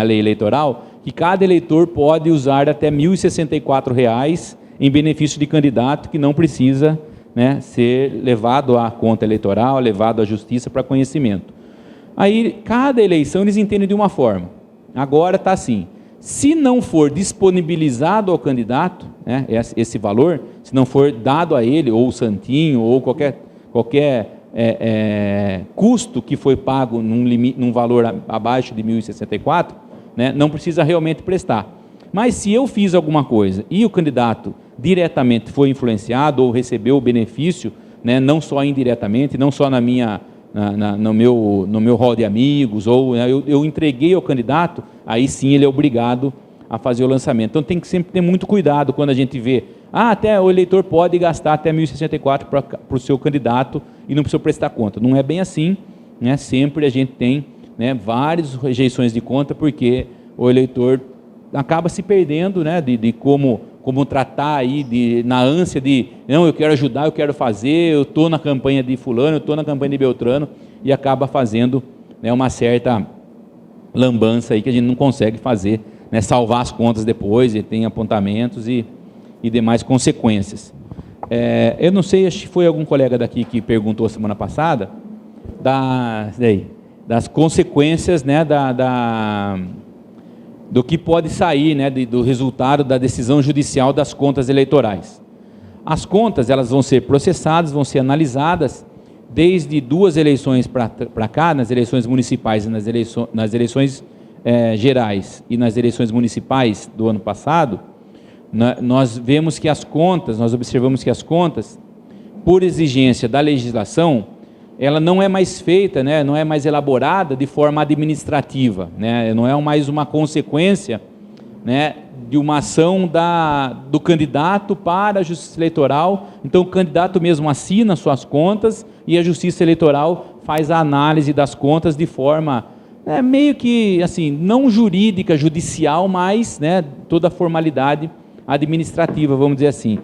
lei eleitoral, que cada eleitor pode usar até R$ 1.064 em benefício de candidato, que não precisa, né, ser levado à conta eleitoral, levado à justiça para conhecimento. Aí, cada eleição eles entendem de uma forma. Agora está assim, se não for disponibilizado ao candidato, né, esse valor, se não for dado a ele, ou o santinho, ou qualquer custo que foi pago num valor abaixo de 1.064, né, não precisa realmente prestar. Mas se eu fiz alguma coisa e o candidato diretamente foi influenciado ou recebeu o benefício, né, não só indiretamente, não só no meu hall de amigos, ou, né, eu entreguei ao candidato, aí sim ele é obrigado a fazer o lançamento. Então tem que sempre ter muito cuidado quando a gente vê, até o eleitor pode gastar até 1.064 para o seu candidato e não precisa prestar conta. Não é bem assim, né? Sempre a gente tem, né, várias rejeições de conta, porque o eleitor acaba se perdendo, né, de como tratar aí, na ânsia de, não, eu quero ajudar, eu quero fazer, eu estou na campanha de fulano, eu estou na campanha de Beltrano, e acaba fazendo, né, uma certa lambança aí que a gente não consegue fazer, né, salvar as contas depois, e tem apontamentos e demais consequências. Eu não sei, acho que foi algum colega daqui que perguntou semana passada, das consequências, né, do que pode sair, né, do resultado da decisão judicial das contas eleitorais. As contas, elas vão ser processadas, vão ser analisadas, desde 2 eleições para cá, nas eleições municipais e nas eleições gerais e nas eleições municipais do ano passado, nós observamos que as contas, por exigência da legislação, ela não é mais feita, né, não é mais elaborada de forma administrativa, né, não é mais uma consequência, né, de uma ação do candidato para a Justiça Eleitoral. Então o candidato mesmo assina suas contas e a Justiça Eleitoral faz a análise das contas de forma meio que assim, não jurídica, judicial, mas, né, toda a formalidade administrativa, vamos dizer assim.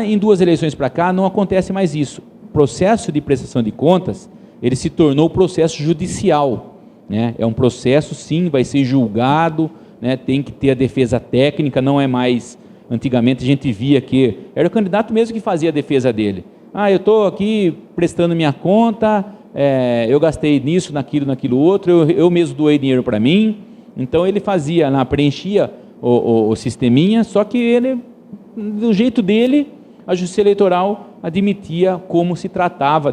Em 2 eleições para cá não acontece mais isso. O processo de prestação de contas, ele se tornou processo judicial, né? É um processo, sim, vai ser julgado, né? Tem que ter a defesa técnica, não é mais... Antigamente a gente via que era o candidato mesmo que fazia a defesa dele. Eu estou aqui prestando minha conta, eu gastei nisso, naquilo outro, eu mesmo doei dinheiro para mim. Então ele fazia, preenchia o sisteminha, só que ele, do jeito dele, a Justiça Eleitoral admitia como se tratava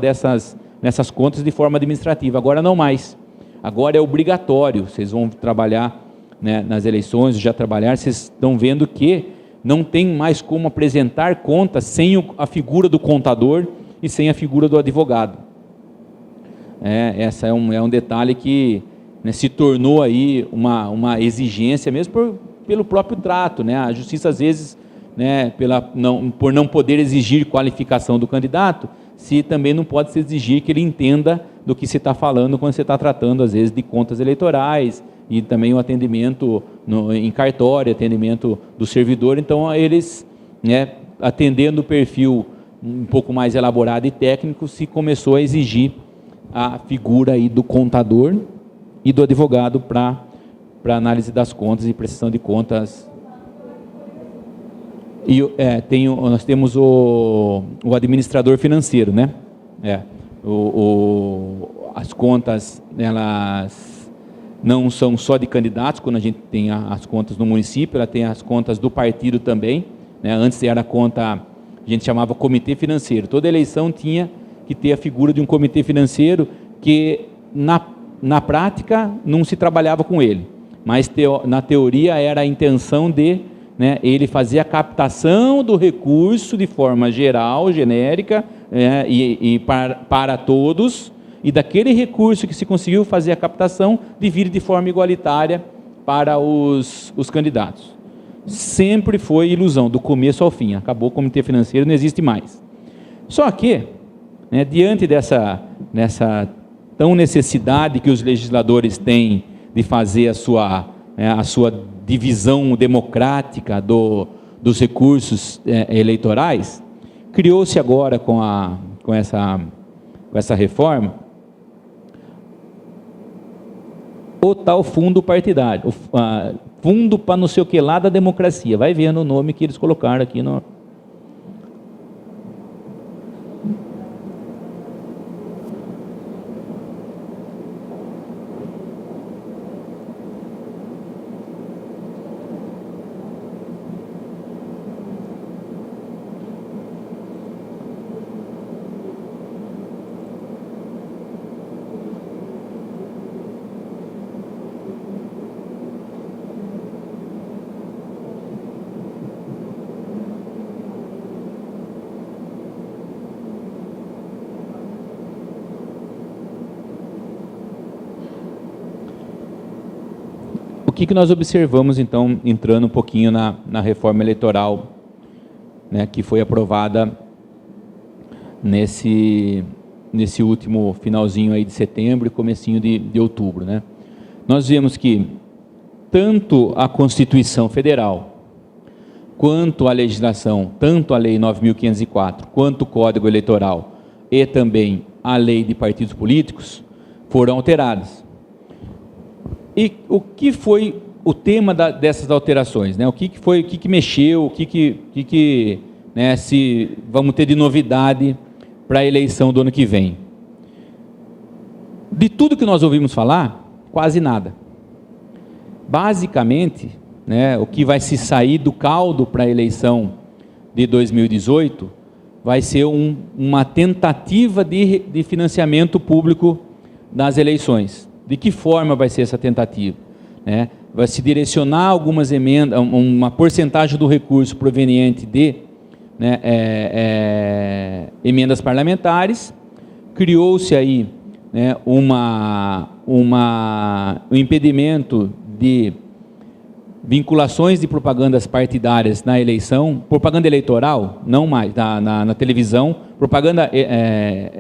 nessas contas de forma administrativa. Agora não mais. Agora é obrigatório. Vocês vão trabalhar, né, nas eleições, já trabalhar, vocês estão vendo que não tem mais como apresentar contas sem a figura do contador e sem a figura do advogado. Essa é um detalhe que, né, se tornou aí uma exigência mesmo pelo próprio trato, né? A justiça às vezes, né, por não poder exigir qualificação do candidato, se também não pode se exigir que ele entenda do que se está falando quando você está tratando às vezes de contas eleitorais, e também o atendimento em cartório, atendimento do servidor. Então eles, né, atendendo o perfil um pouco mais elaborado e técnico, se começou a exigir a figura aí do contador e do advogado para análise das contas e prestação de contas. E nós temos o administrador financeiro, né? As contas, elas não são só de candidatos. Quando a gente tem as contas no município, ela tem as contas do partido também, né? Antes era a conta, a gente chamava comitê financeiro. Toda eleição tinha que ter a figura de um comitê financeiro que na prática não se trabalhava com ele, mas na teoria era a intenção de, né, ele fazer a captação do recurso de forma geral, genérica, e para todos, e daquele recurso que se conseguiu fazer a captação, divide de forma igualitária para os candidatos. Sempre foi ilusão, do começo ao fim. Acabou o comitê financeiro, não existe mais. Só que, né, diante dessa tão necessidade que os legisladores têm de fazer a sua divisão democrática dos recursos eleitorais, criou-se agora com essa reforma o tal fundo partidário, fundo para não sei o que lá da democracia. Vai vendo o nome que eles colocaram aqui no... O que nós observamos, então, entrando um pouquinho na reforma eleitoral, né, que foi aprovada nesse último finalzinho aí de setembro e comecinho de outubro, né? Nós vemos que tanto a Constituição Federal, quanto a legislação, tanto a Lei 9.504, quanto o Código Eleitoral e também a Lei de Partidos Políticos foram alteradas. E o que foi o tema dessas alterações, né? O que mexeu, né, se vamos ter de novidade para a eleição do ano que vem? De tudo que nós ouvimos falar, quase nada. Basicamente, né, o que vai se sair do caldo para a eleição de 2018 vai ser uma tentativa de financiamento público das eleições. De que forma vai ser essa tentativa? Vai se direcionar algumas emendas, uma porcentagem do recurso proveniente de, né, emendas parlamentares. Criou-se aí, né, um impedimento de vinculações de propagandas partidárias na eleição, propaganda eleitoral, não mais, na televisão, propaganda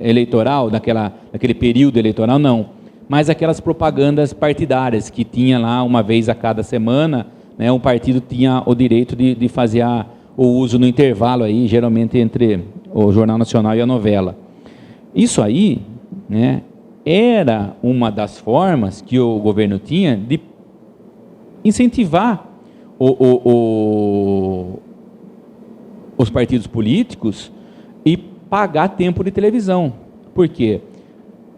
eleitoral, naquele período eleitoral, não. Mas aquelas propagandas partidárias que tinha lá uma vez a cada semana, né, um partido tinha o direito de fazer o uso no intervalo aí, geralmente entre o Jornal Nacional e a novela. Isso aí, né, era uma das formas que o governo tinha de incentivar os partidos políticos e pagar tempo de televisão. Por quê?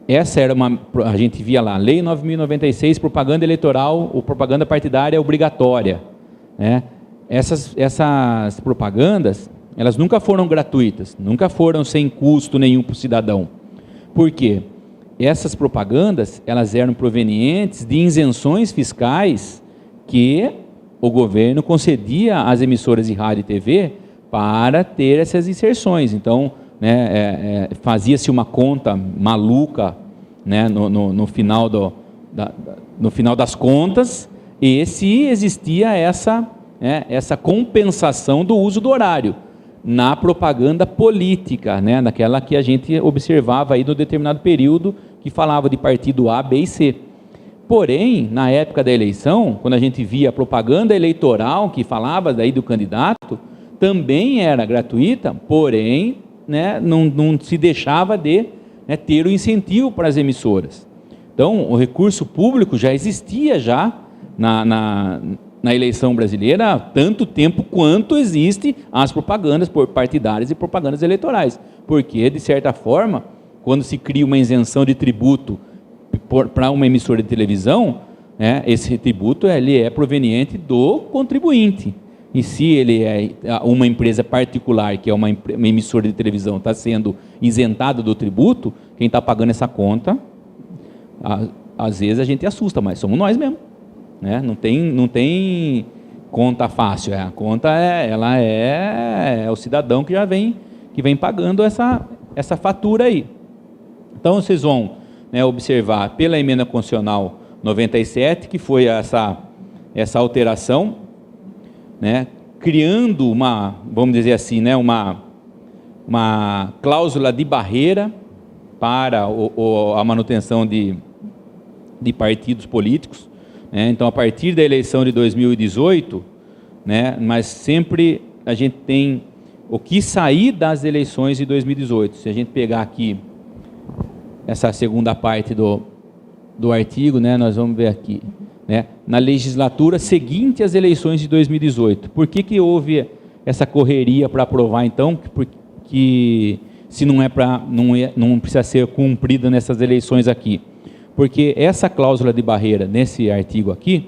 Essa era a gente via lá, Lei 9.096, propaganda eleitoral ou propaganda partidária obrigatória, né? Essas propagandas, elas nunca foram gratuitas, nunca foram sem custo nenhum para o cidadão. Por quê? Essas propagandas, elas eram provenientes de isenções fiscais que o governo concedia às emissoras de rádio e TV para ter essas inserções. Então, né, fazia-se uma conta maluca, né, no final no final das contas, e se existia essa compensação do uso do horário na propaganda política, né, naquela que a gente observava aí no determinado período, que falava de partido A, B e C. Porém, na época da eleição, quando a gente via a propaganda eleitoral que falava daí do candidato, também era gratuita, porém, né, não se deixava de, né, ter o incentivo para as emissoras. Então, o recurso público já existia já na eleição brasileira há tanto tempo quanto existe as propagandas partidárias e propagandas eleitorais. Porque, de certa forma, quando se cria uma isenção de tributo para uma emissora de televisão, né, esse tributo ele é proveniente do contribuinte. E se ele é uma empresa particular, que é uma emissora de televisão, está sendo isentada do tributo, quem está pagando essa conta, às vezes a gente assusta, mas somos nós mesmo. Né? Não tem conta fácil, a conta ela é o cidadão que vem pagando essa fatura aí. Então vocês vão, né, observar pela emenda constitucional 97, que foi essa alteração, né, criando vamos dizer assim, né, uma cláusula de barreira para a manutenção de partidos políticos. Então, a partir da eleição de 2018, né, mas sempre a gente tem o que sair das eleições de 2018. Se a gente pegar aqui essa segunda parte do artigo, né, nós vamos ver aqui, né, na legislatura seguinte às eleições de 2018. Por que houve essa correria para aprovar, então, que se não precisa ser cumprida nessas eleições aqui? Porque essa cláusula de barreira, nesse artigo aqui,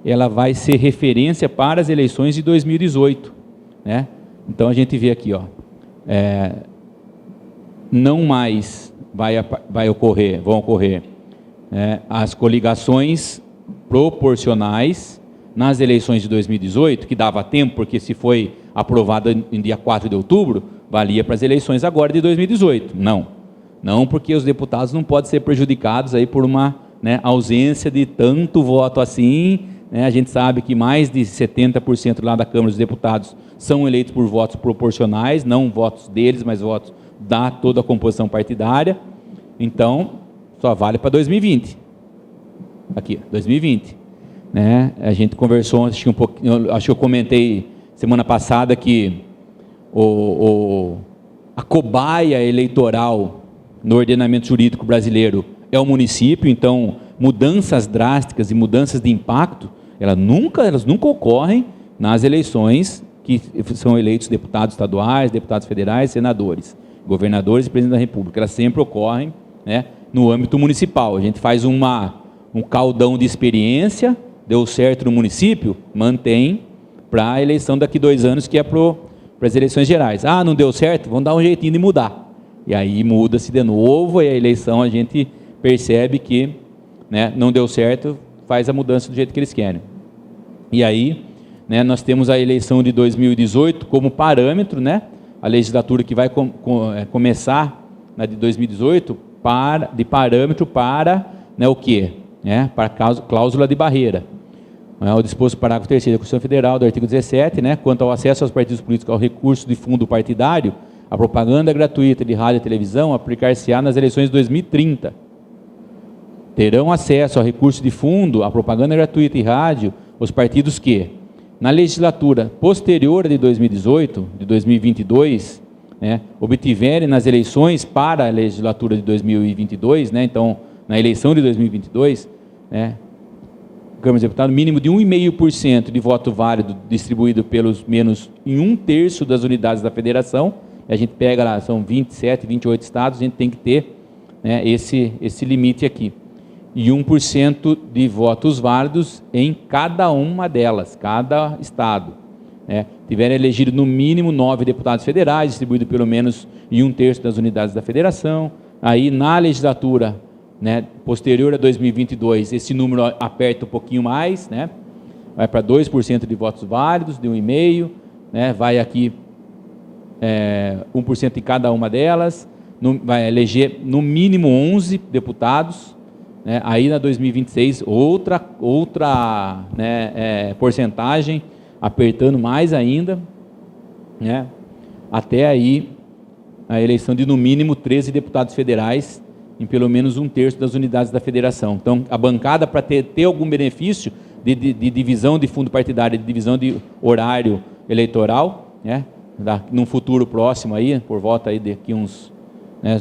ela vai ser referência para as eleições de 2018. Né? Então, a gente vê aqui, ó, não mais vão ocorrer as coligações proporcionais nas eleições de 2018, que dava tempo, porque se foi aprovada em dia 4 de outubro, valia para as eleições agora de 2018. Não, porque os deputados não podem ser prejudicados aí por uma, né, ausência de tanto voto assim. Né? A gente sabe que mais de 70% lá da Câmara dos Deputados são eleitos por votos proporcionais, não votos deles, mas votos da toda a composição partidária. Então, só vale para 2020. Aqui, 2020. Né? A gente conversou, acho que eu comentei semana passada que a cobaia eleitoral no ordenamento jurídico brasileiro é o município. Então, mudanças drásticas e mudanças de impacto, elas nunca ocorrem nas eleições que são eleitos deputados estaduais, deputados federais, senadores, governadores e presidente da República. Elas sempre ocorrem, né, no âmbito municipal. A gente faz um caldão de experiência, deu certo no município, mantém para a eleição daqui 2 anos, que é para as eleições gerais. Não deu certo? Vamos dar um jeitinho de mudar. E aí muda-se de novo, e a eleição a gente percebe que, né, não deu certo, faz a mudança do jeito que eles querem. E aí, né, nós temos a eleição de 2018 como parâmetro, né, a legislatura que vai começar na de 2018 de parâmetro para, né, o quê? Para a cláusula de barreira. O disposto do parágrafo 3º da Constituição Federal, do artigo 17, né, quanto ao acesso aos partidos políticos ao recurso de fundo partidário, a propaganda gratuita de rádio e televisão aplicar-se-á nas eleições de 2030. Terão acesso ao recurso de fundo, à propaganda gratuita e rádio, os partidos que, na legislatura posterior de 2018, de 2022, né, obtiverem nas eleições para a legislatura de 2022, né, então, na eleição de 2022, né, Câmara dos Deputados, mínimo de 1,5% de voto válido distribuído pelos menos em 1/3 das unidades da federação. A gente pega lá, são 27, 28 estados, a gente tem que ter, né, esse limite aqui. E 1% de votos válidos em cada uma delas, cada estado. Né? Tiverem elegido no mínimo 9 deputados federais, distribuído pelo menos em 1/3 das unidades da federação. Aí, na legislatura, né, posterior a 2022, esse número aperta um pouquinho mais, né, vai para 2% de votos válidos, de 1,5%, né, vai aqui 1% em cada uma delas, vai eleger no mínimo 11 deputados, né, aí na 2026 outra né, porcentagem, apertando mais ainda, né, até aí a eleição de no mínimo 13 deputados federais, em pelo menos 1/3 das unidades da federação. Então, a bancada, para ter algum benefício de divisão de fundo partidário, de divisão de horário eleitoral, né, num futuro próximo, aí, por volta aí daqui uns, né,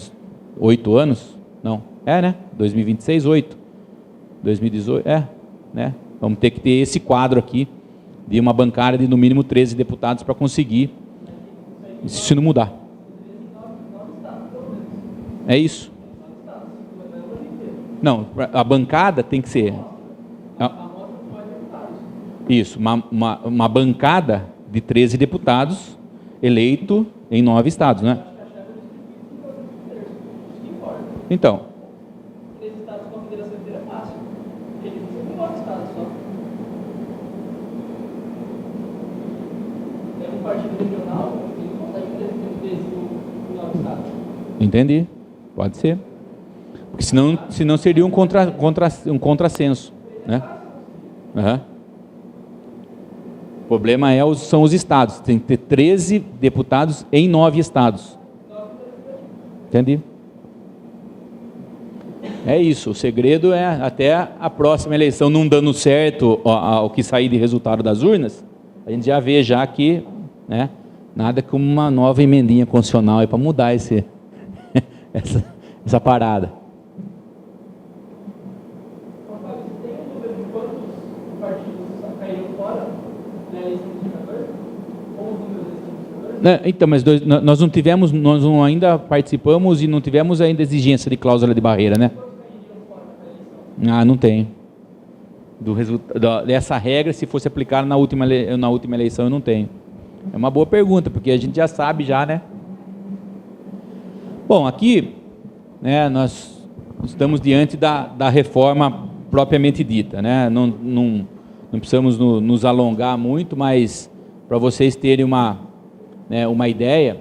8 anos, não, né, 2026, 8, 2018, né, vamos ter que ter esse quadro aqui, de uma bancada de no mínimo 13 deputados para conseguir, se não mudar. É isso. Não, a bancada tem que ser... Isso, uma bancada de 13 deputados eleito em 9 estados, né? Então... Entendi, pode ser. Porque senão seria um contrassenso, né? Uhum. O problema são os estados, tem que ter 13 deputados em 9 estados. Entendi. É isso, o segredo é até a próxima eleição não dando certo o que sair de resultado das urnas, a gente já vê já que, né, nada como uma nova emendinha constitucional para mudar essa parada. Então, mas nós ainda participamos e não tivemos ainda exigência de cláusula de barreira, né? Não tem. Dessa regra, se fosse aplicada na última eleição, eu não tenho. É uma boa pergunta, porque a gente já sabe já, né? Bom, aqui, né, nós estamos diante da reforma propriamente dita, né? Não precisamos nos alongar muito, mas para vocês terem uma ideia,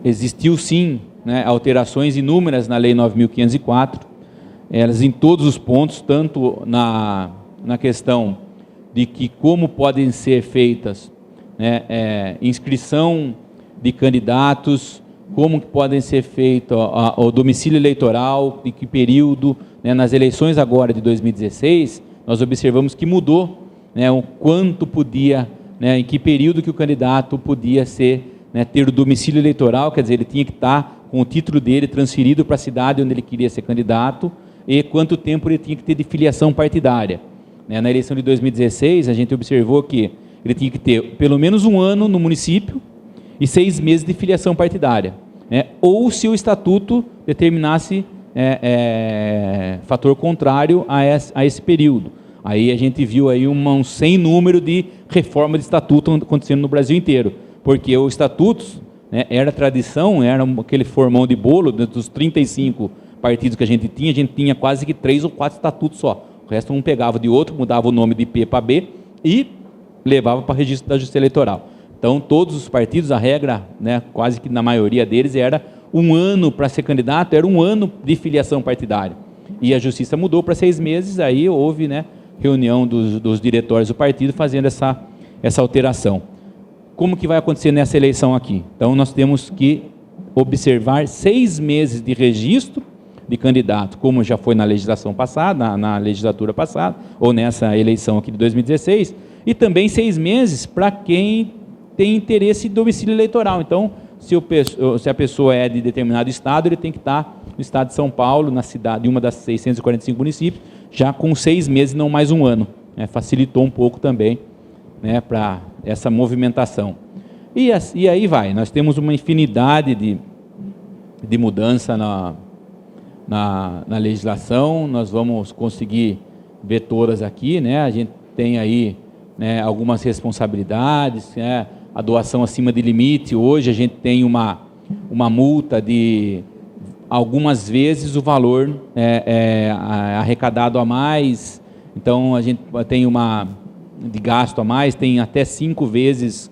existiu sim, né, alterações inúmeras na Lei 9.504, elas em todos os pontos, tanto na questão de que como podem ser feitas, né, inscrição de candidatos, como que podem ser feito o domicílio eleitoral, de que período, né, nas eleições agora de 2016, nós observamos que mudou, né, o quanto podia, né, em que período que o candidato podia ser, né, ter o domicílio eleitoral, quer dizer, ele tinha que estar com o título dele transferido para a cidade onde ele queria ser candidato, e quanto tempo ele tinha que ter de filiação partidária. Né, na eleição de 2016, a gente observou que ele tinha que ter pelo menos 1 ano no município e 6 meses de filiação partidária. Né, ou se o estatuto determinasse fator contrário a esse período. Aí a gente viu aí um sem número de reforma de estatuto acontecendo no Brasil inteiro, porque o estatuto, né, era tradição, era aquele formão de bolo, dos 35 partidos que a gente tinha quase que 3 ou 4 estatutos só. O resto um pegava de outro, mudava o nome de P para B e levava para o registro da Justiça Eleitoral. Então, todos os partidos, a regra, né, quase que na maioria deles, era 1 ano para ser candidato, era 1 ano de filiação partidária. E a Justiça mudou para 6 meses, aí houve, né, reunião dos diretórios do partido fazendo essa alteração. Como que vai acontecer nessa eleição aqui? Então, nós temos que observar 6 meses de registro de candidato, como já foi na legislação passada, na legislatura passada, ou nessa eleição aqui de 2016, e também 6 meses para quem tem interesse em domicílio eleitoral. Então, Se a pessoa é de determinado estado, ele tem que estar no estado de São Paulo, na cidade, de uma das 645 municípios, já com 6 meses, não mais um ano. Facilitou um pouco também, né, para essa movimentação. E aí vai, nós temos uma infinidade de mudança na legislação, nós vamos conseguir ver todas aqui, né? A gente tem aí, né, algumas responsabilidades, né? A doação acima de limite, hoje a gente tem uma multa de algumas vezes o valor arrecadado a mais, então a gente tem de gasto a mais, tem até 5 vezes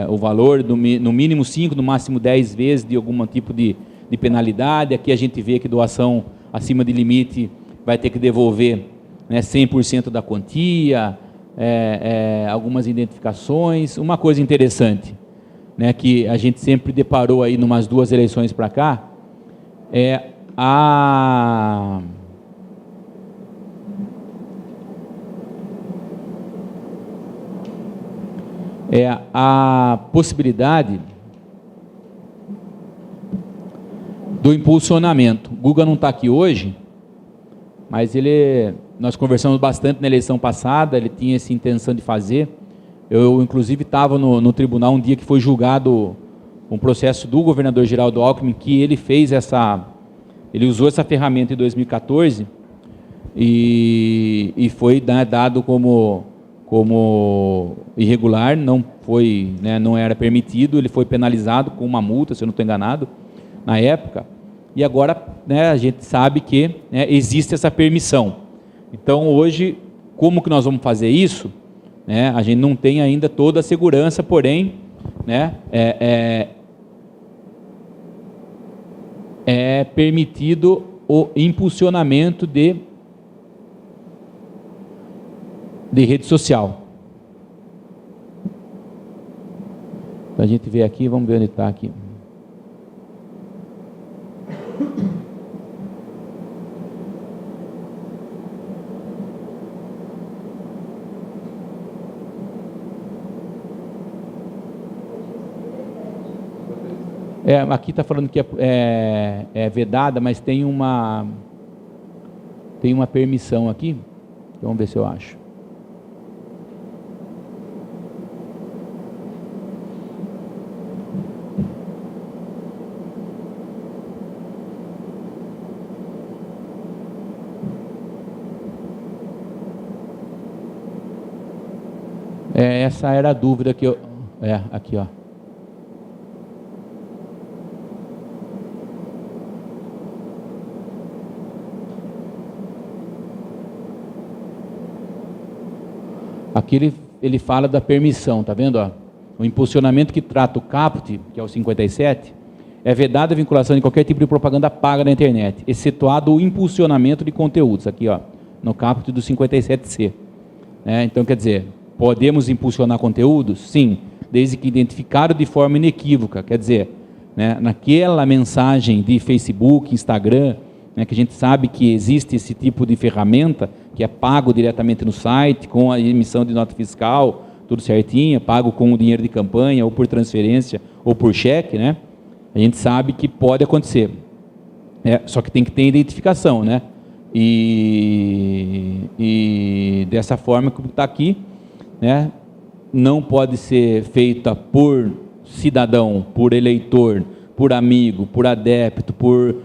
o valor, no mínimo 5, no máximo 10 vezes de algum tipo de penalidade. Aqui a gente vê que doação acima de limite vai ter que devolver, né, 100% da quantia, algumas identificações. Uma coisa interessante, né, que a gente sempre deparou aí numas 2 eleições para cá, é a possibilidade do impulsionamento. O Guga não está aqui hoje, mas nós conversamos bastante na eleição passada, ele tinha essa intenção de fazer. Eu, inclusive, estava no tribunal um dia que foi julgado um processo do governador Geraldo Alckmin, que ele ele usou essa ferramenta em 2014 e foi dado como irregular, não foi, né, não era permitido, ele foi penalizado com uma multa, se eu não estou enganado, na época, e agora, né, a gente sabe que, né, existe essa permissão. Então, hoje, como que nós vamos fazer isso? Né, a gente não tem ainda toda a segurança, porém, né, é permitido o impulsionamento de rede social. Então, a gente vê aqui, vamos ver onde está aqui. Aqui está falando que é vedada, mas tem uma permissão aqui. Vamos ver se eu acho. Essa era a dúvida que eu... aqui, ó. Aqui ele fala da permissão, tá vendo? Ó? O impulsionamento que trata o caput, que é o 57, é vedada a vinculação de qualquer tipo de propaganda paga na internet, excetuado o impulsionamento de conteúdos, aqui, ó, no caput do 57C. Então, quer dizer, podemos impulsionar conteúdos? Sim, desde que identificado de forma inequívoca, quer dizer, né, naquela mensagem de Facebook, Instagram, né, que a gente sabe que existe esse tipo de ferramenta, que é pago diretamente no site, com a emissão de nota fiscal, tudo certinho, pago com o dinheiro de campanha, ou por transferência, ou por cheque, né? A gente sabe que pode acontecer. Só que tem que ter identificação, né? E dessa forma que está aqui, né, não pode ser feita por cidadão, por eleitor, por amigo, por adepto, por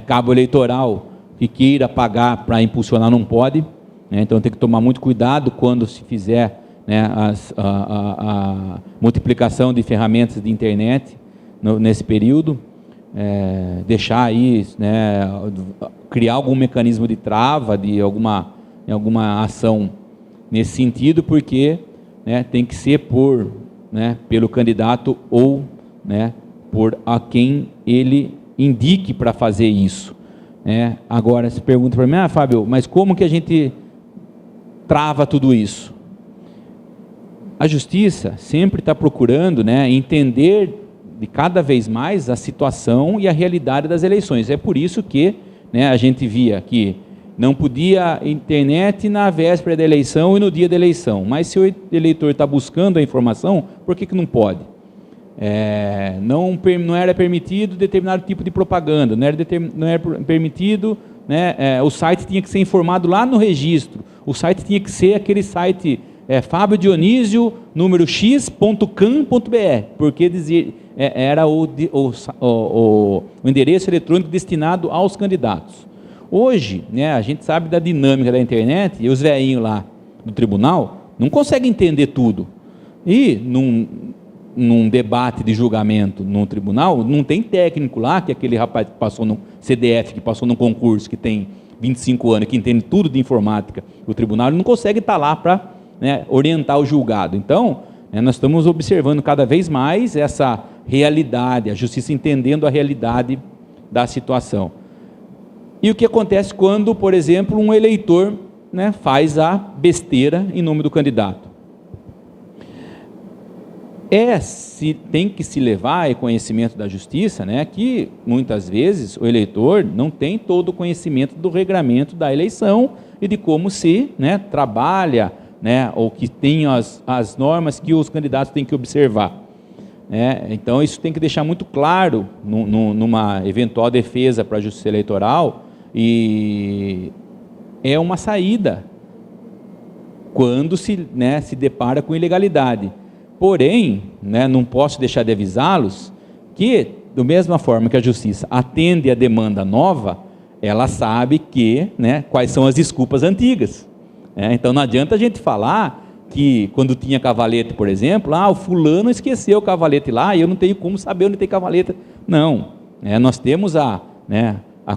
cabo eleitoral que queira pagar para impulsionar, não pode, né? Então tem que tomar muito cuidado quando se fizer, né, a multiplicação de ferramentas de internet nesse período, deixar aí, né, criar algum mecanismo de trava, de alguma ação nesse sentido, porque, né, tem que ser pelo candidato ou, né, por a quem ele indique para fazer isso. Agora, se pergunta para mim, Fábio, mas como que a gente trava tudo isso? A justiça sempre está procurando, né, entender de cada vez mais a situação e a realidade das eleições. É por isso que, né, a gente via que não podia internet na véspera da eleição e no dia da eleição. Mas se o eleitor está buscando a informação, por que não pode? não era permitido determinado tipo de propaganda, não era permitido, né, o site tinha que ser informado lá no registro, o site tinha que ser aquele site Fábio Dionísio, número x.com.br, porque dizia, era o endereço eletrônico destinado aos candidatos. Hoje, né, a gente sabe da dinâmica da internet, e os velhinhos lá do tribunal não conseguem entender tudo. E num debate de julgamento no tribunal, não tem técnico lá, que é aquele rapaz que passou no CDF, que passou num concurso, que tem 25 anos, que entende tudo de informática, o tribunal ele não consegue estar lá para, né, orientar o julgado. Então, nós estamos observando cada vez mais essa realidade, a justiça entendendo a realidade da situação. E o que acontece quando, por exemplo, um eleitor, né, faz a besteira em nome do candidato? Tem que se levar a conhecimento da justiça, né, que muitas vezes o eleitor não tem todo o conhecimento do regramento da eleição e de como se, né, trabalha, né, ou que tem as normas que os candidatos têm que observar. Então isso tem que deixar muito claro numa eventual defesa para a justiça eleitoral, e é uma saída quando se depara com ilegalidade. Porém, né, não posso deixar de avisá-los que, da mesma forma que a justiça atende a demanda nova, ela sabe que, né, quais são as desculpas antigas. Então não adianta a gente falar que quando tinha cavalete, por exemplo, o fulano esqueceu o cavalete lá e eu não tenho como saber onde tem cavalete. Não, nós temos a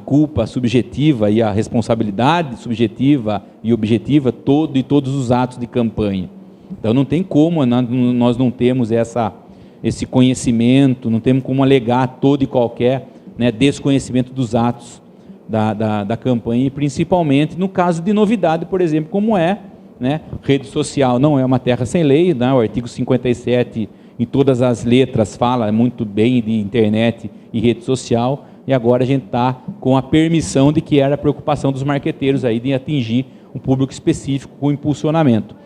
culpa subjetiva e a responsabilidade subjetiva e objetiva de todos os atos de campanha. Então não tem como, nós não temos esse conhecimento, não temos como alegar todo e qualquer, né, desconhecimento dos atos da campanha, e principalmente no caso de novidade, por exemplo, como né, rede social não é uma terra sem lei, né, o artigo 57 em todas as letras fala muito bem de internet e rede social, e agora a gente está com a permissão de que era a preocupação dos marqueteiros aí de atingir um público específico com impulsionamento.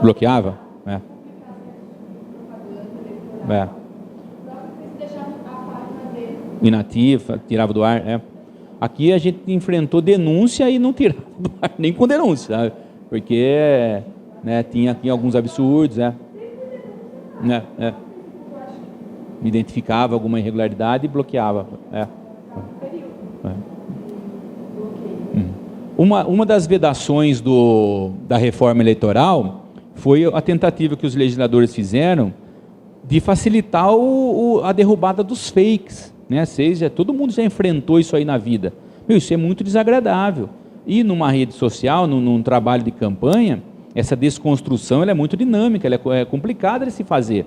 Bloqueava? Inativa, tirava do ar. Aqui a gente enfrentou denúncia e não tirava do ar, nem com denúncia, sabe? Porque, né, tinha aqui alguns absurdos, identificava alguma irregularidade e bloqueava. Uma das vedações da reforma eleitoral foi a tentativa que os legisladores fizeram de facilitar a derrubada dos fakes, né? Todo mundo já enfrentou isso aí na vida. Isso é muito desagradável. E numa rede social, num trabalho de campanha, essa desconstrução ela é muito dinâmica, ela é complicada de se fazer.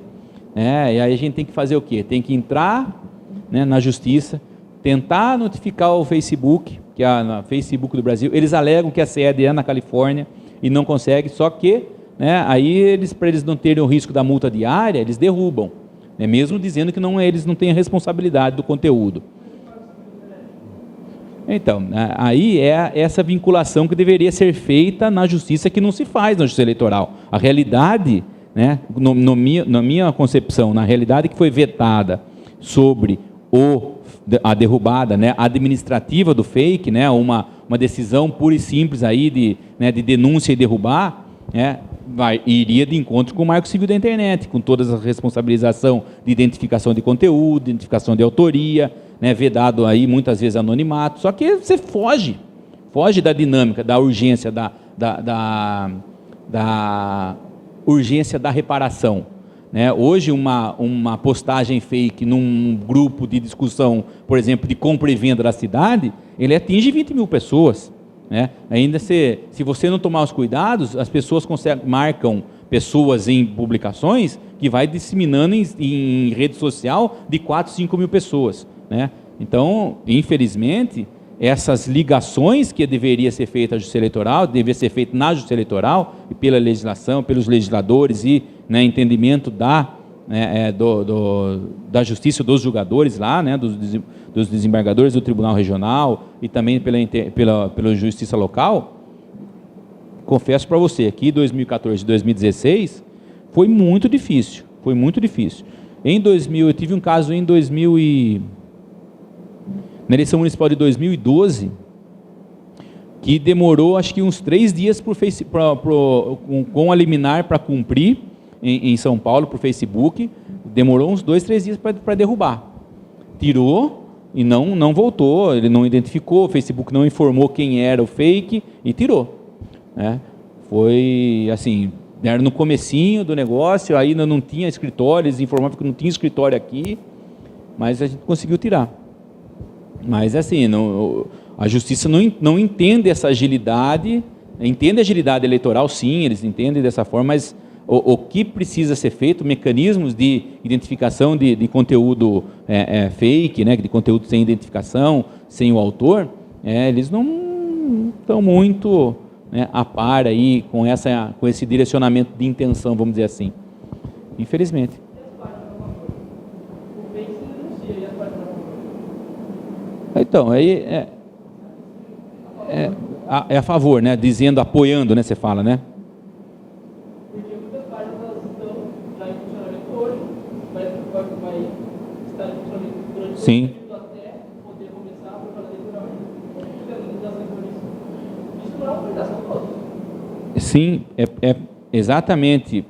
E aí a gente tem que fazer o quê? Tem que entrar, né, na justiça, tentar notificar o Facebook, que é a Facebook do Brasil. Eles alegam que a sede é na Califórnia e não conseguem, só que, né, aí para eles não terem o risco da multa diária, eles derrubam, né, mesmo dizendo que eles não têm a responsabilidade do conteúdo. Então, aí é essa vinculação que deveria ser feita na justiça, que não se faz na justiça eleitoral. A realidade, né, na minha concepção, na realidade que foi vetada sobre a derrubada, né, administrativa do fake, né, uma decisão pura e simples aí de denúncia e derrubar, né, iria de encontro com o Marco Civil da Internet, com toda a responsabilização de identificação de conteúdo, identificação de autoria, né, vedado aí muitas vezes anonimato. Só que você foge da dinâmica, da urgência, da urgência da reparação. Né? Hoje uma postagem fake num grupo de discussão, por exemplo, de compra e venda da cidade, ele atinge 20 mil pessoas. Né? Ainda se você não tomar os cuidados, as pessoas marcam pessoas em publicações que vai disseminando em rede social de 4, 5 mil pessoas. Né? Então, infelizmente, essas ligações que deveria ser feita à justiça eleitoral, deveria ser feita na justiça eleitoral e pela legislação, pelos legisladores e, né, entendimento da justiça dos julgadores lá, né, dos desembargadores do Tribunal Regional e também pela justiça local, confesso para você, que 2014 e 2016 foi muito difícil, foi muito difícil. Eu tive um caso na eleição municipal de 2012, que demorou acho que uns 3 dias com a liminar para cumprir em São Paulo, para o Facebook, demorou uns 2, 3 dias para derrubar. Tirou e não voltou, ele não identificou, o Facebook não informou quem era o fake e tirou. Né? Foi assim, era no comecinho do negócio, ainda não tinha escritório, eles informavam que não tinha escritório aqui, mas a gente conseguiu tirar. Mas assim, a justiça não entende essa agilidade, entende a agilidade eleitoral, sim, eles entendem dessa forma, mas o que precisa ser feito, mecanismos de identificação de conteúdo fake, né, de conteúdo sem identificação, sem o autor, eles não estão muito, né, a par aí com esse direcionamento de intenção, vamos dizer assim, infelizmente. Então, aí é a favor, né? Dizendo, apoiando, né? Você fala, né? Porque muitas páginas estão já em funcionamento hoje, vai estar em funcionamento durante Sim. todo o período até poder começar a propaganda eleitoral. Então, fica a limitação por isso. Isso não é uma obrigação toda. Sim, é exatamente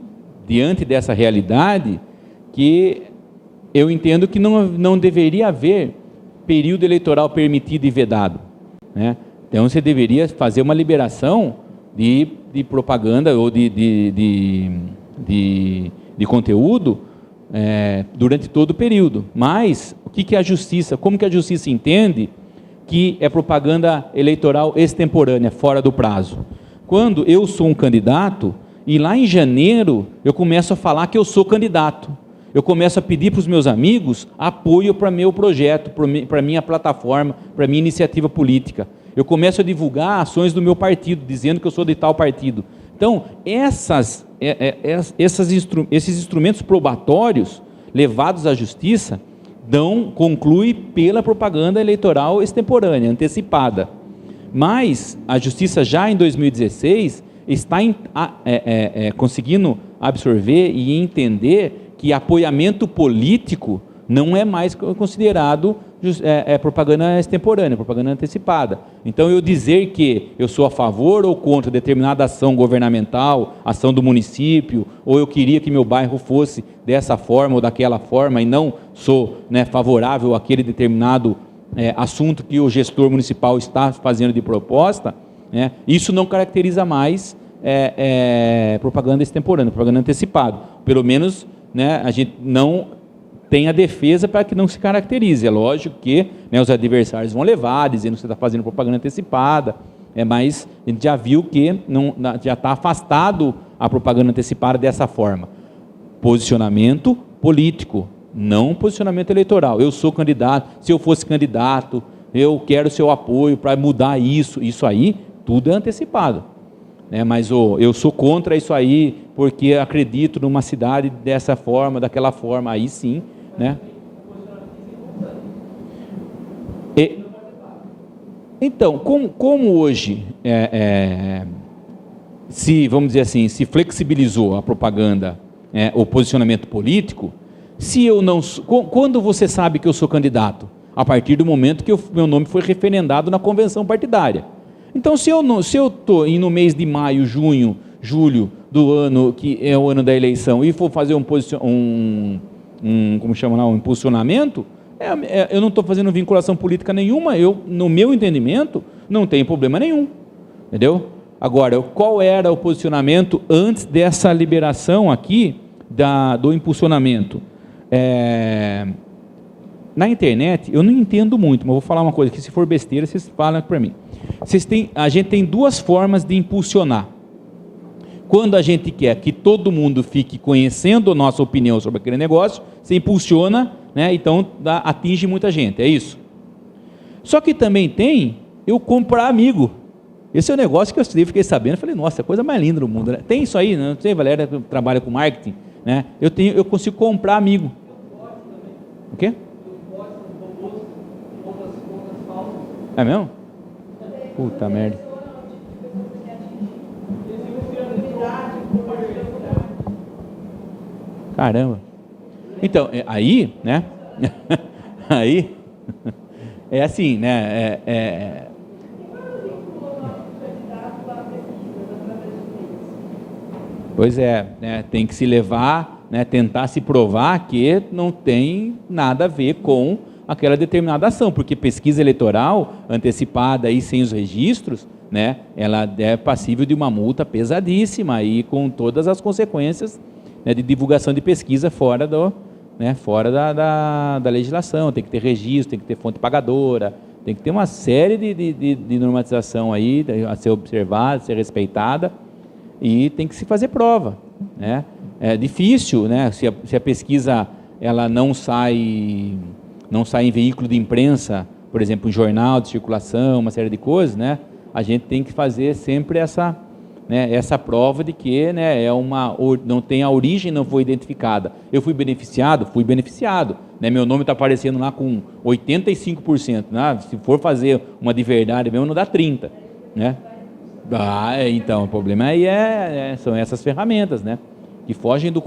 diante dessa realidade que eu entendo que não deveria haver período eleitoral permitido e vedado, né? Então você deveria fazer uma liberação de propaganda ou de conteúdo durante todo o período. Mas o que a justiça, como que a justiça entende que é propaganda eleitoral extemporânea, fora do prazo? Quando eu sou um candidato e lá em janeiro eu começo a falar que eu sou candidato, eu começo a pedir para os meus amigos apoio para meu projeto, para minha plataforma, para minha iniciativa política. Eu começo a divulgar ações do meu partido, dizendo que eu sou de tal partido. Então, esses instrumentos probatórios levados à justiça conclui pela propaganda eleitoral extemporânea, antecipada. Mas a justiça já em 2016 está conseguindo absorver e entender que apoiamento político não é mais considerado propaganda extemporânea, propaganda antecipada. Então, eu dizer que eu sou a favor ou contra determinada ação governamental, ação do município, ou eu queria que meu bairro fosse dessa forma ou daquela forma, e não sou, né, favorável àquele determinado assunto que o gestor municipal está fazendo de proposta, né, isso não caracteriza mais propaganda extemporânea, propaganda antecipada. Pelo menos, né, a gente não tem a defesa para que não se caracterize. É lógico que, né, os adversários vão levar, dizendo que você está fazendo propaganda antecipada, mas a gente já viu que já está afastado a propaganda antecipada dessa forma. Posicionamento político, não posicionamento eleitoral. Eu sou candidato, se eu fosse candidato, eu quero seu apoio para mudar isso aí, tudo é antecipado. Mas eu sou contra isso aí, porque acredito numa cidade dessa forma, daquela forma, aí sim, né? Então, como hoje, vamos dizer assim, se flexibilizou a propaganda, o posicionamento político, quando você sabe que eu sou candidato? A partir do momento que meu nome foi referendado na convenção partidária. Então, se eu estou no mês de maio, junho, julho do ano, que é o ano da eleição, e for fazer um impulsionamento, eu não estou fazendo vinculação política nenhuma, no meu entendimento, não tem problema nenhum, entendeu? Agora, qual era o posicionamento antes dessa liberação aqui do impulsionamento? Na internet, eu não entendo muito, mas vou falar uma coisa, que se for besteira, vocês falam para mim. A gente tem duas formas de impulsionar. Quando a gente quer que todo mundo fique conhecendo a nossa opinião sobre aquele negócio, você impulsiona, né? Então atinge muita gente, é isso. Só que também tem eu comprar amigo. Esse é o negócio que eu estudei, fiquei sabendo, falei, nossa, é a coisa mais linda do mundo, né? Tem isso aí, não sei, Valéria, que trabalha com marketing, né? Eu consigo comprar amigo. O quê? É mesmo? Puta merda. Caramba. Então, aí, né? Aí, é assim, né? Pois é, né? Tem que se levar, né? Tentar se provar que não tem nada a ver com aquela determinada ação, porque pesquisa eleitoral antecipada aí sem os registros, né? Ela é passível de uma multa pesadíssima e com todas as consequências, né, de divulgação de pesquisa fora da legislação. Tem que ter registro, tem que ter fonte pagadora, tem que ter uma série de normatização aí a ser observada, a ser respeitada, e tem que se fazer prova, né? É difícil, né? Se a pesquisa ela não sai em veículo de imprensa, por exemplo, em jornal de circulação, uma série de coisas, né? A gente tem que fazer sempre essa prova de que, né, não tem a origem, não foi identificada. Eu fui beneficiado, né? Meu nome está aparecendo lá com 85%, né? Se for fazer uma de verdade mesmo, não dá 30%, né? Então, o problema aí são essas ferramentas, né, que fogem do